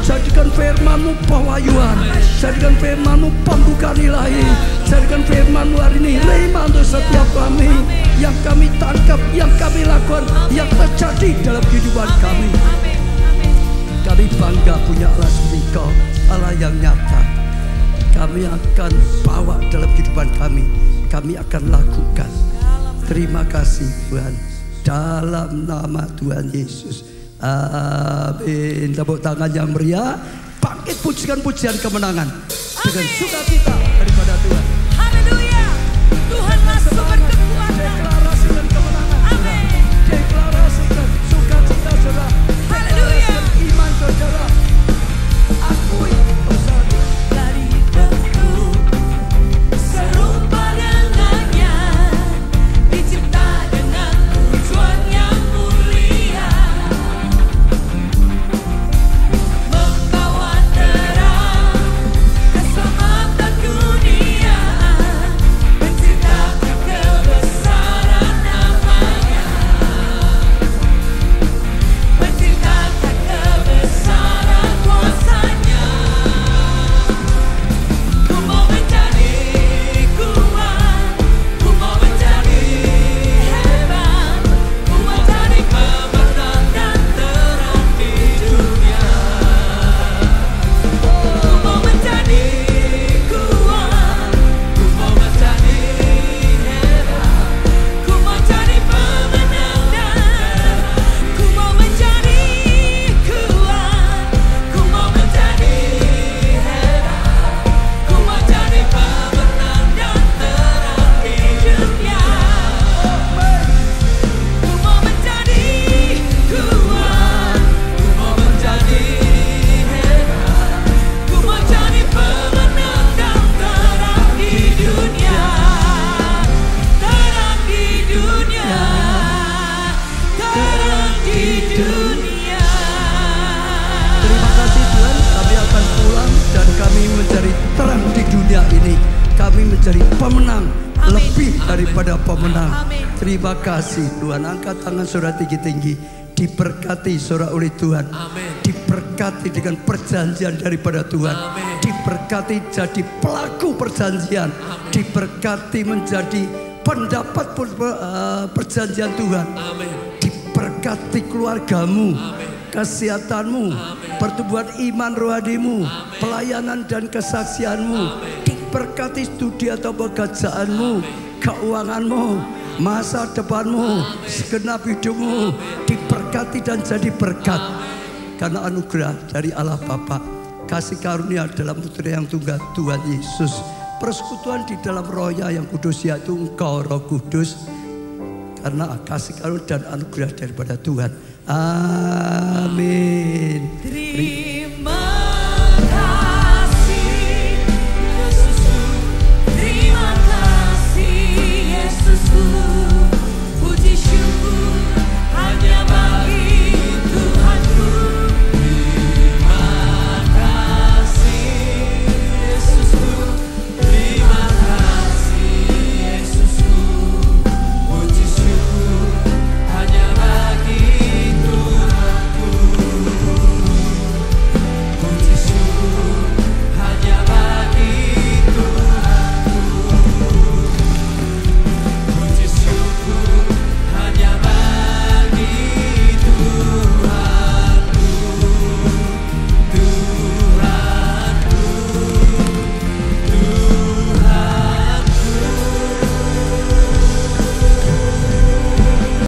Jadikan firman-Mu pewahyuan, jadikan firman-Mu pembukaan ilahi, jadikan firman-Mu hari ini rema untuk setiap kami, yang kami tangkap, yang kami lakukan, yang terjadi dalam kehidupan kami. Kami bangga punya Allah seperti Engkau, Allah yang nyata. Kami akan bawa dalam kehidupan kami, kami akan lakukan. Terima kasih Tuhan, dalam nama Tuhan Yesus. Amin. Tepuk tangan yang meriah. Bangkit pujikan pujian kemenangan dengan sukacita daripada Tuhan. Haleluya. Tuhanlah sumber kekuatan. Deklarasikan kemenangan. Amin. Deklarasikan sukacita saudara. Haleluya. Iman saudara. Akui dosa-dosa. Dari beku serupa dengannya, dicipta dengan tujuan yang mulia, membawa terang keselamatan dunia, menciptakan kebesaran namanya, menciptakan kebesaran kuasanya. Ku mau menjadi kuat, ku mau menjadi hebat, ku mau jadi pemenang dan terang di dunia. Ku mau menjadi kuat, ku mau menjadi hebat, ku mau jadi pemenang dan ku mau menjadi kuat, ku mau menjadi hebat, ku mau jadi pemenang dan terang di dunia. Ku mau menjadi kuat, ku mau menjadi hebat, ku mau jadi pemenang dan terang di dunia. Terang di dunia, terang di dunia. Terima kasih Tuhan, kami akan pulang dan kami mencari terang di dunia ini. Kami mencari pemenang, Amin. lebih daripada pemenang. Amin. Terima kasih Tuhan. Angkat tangan saudara tinggi-tinggi. Diberkati saudara oleh Tuhan. Amin. Diberkati dengan perjanjian daripada Tuhan. Amin. Diberkati jadi pelaku perjanjian. Diberkati menjadi pendapat perjanjian Tuhan. Amin. Diberkati keluargamu, kesehatanmu, pertumbuhan iman rohanimu, pelayanan dan kesaksianmu. Diberkati studi atau pekerjaanmu, keuanganmu, masa depanmu, segenap hidupmu. Diberkati dan jadi berkat. Karena anugerah dari Allah Bapa, kasih karunia dalam Putra yang tunggal Tuhan Yesus, persekutuan di dalam Roh-Nya yang kudus, yaitu Engkau Roh Kudus. Karena kasih karunia dan anugerah daripada Tuhan. Amin.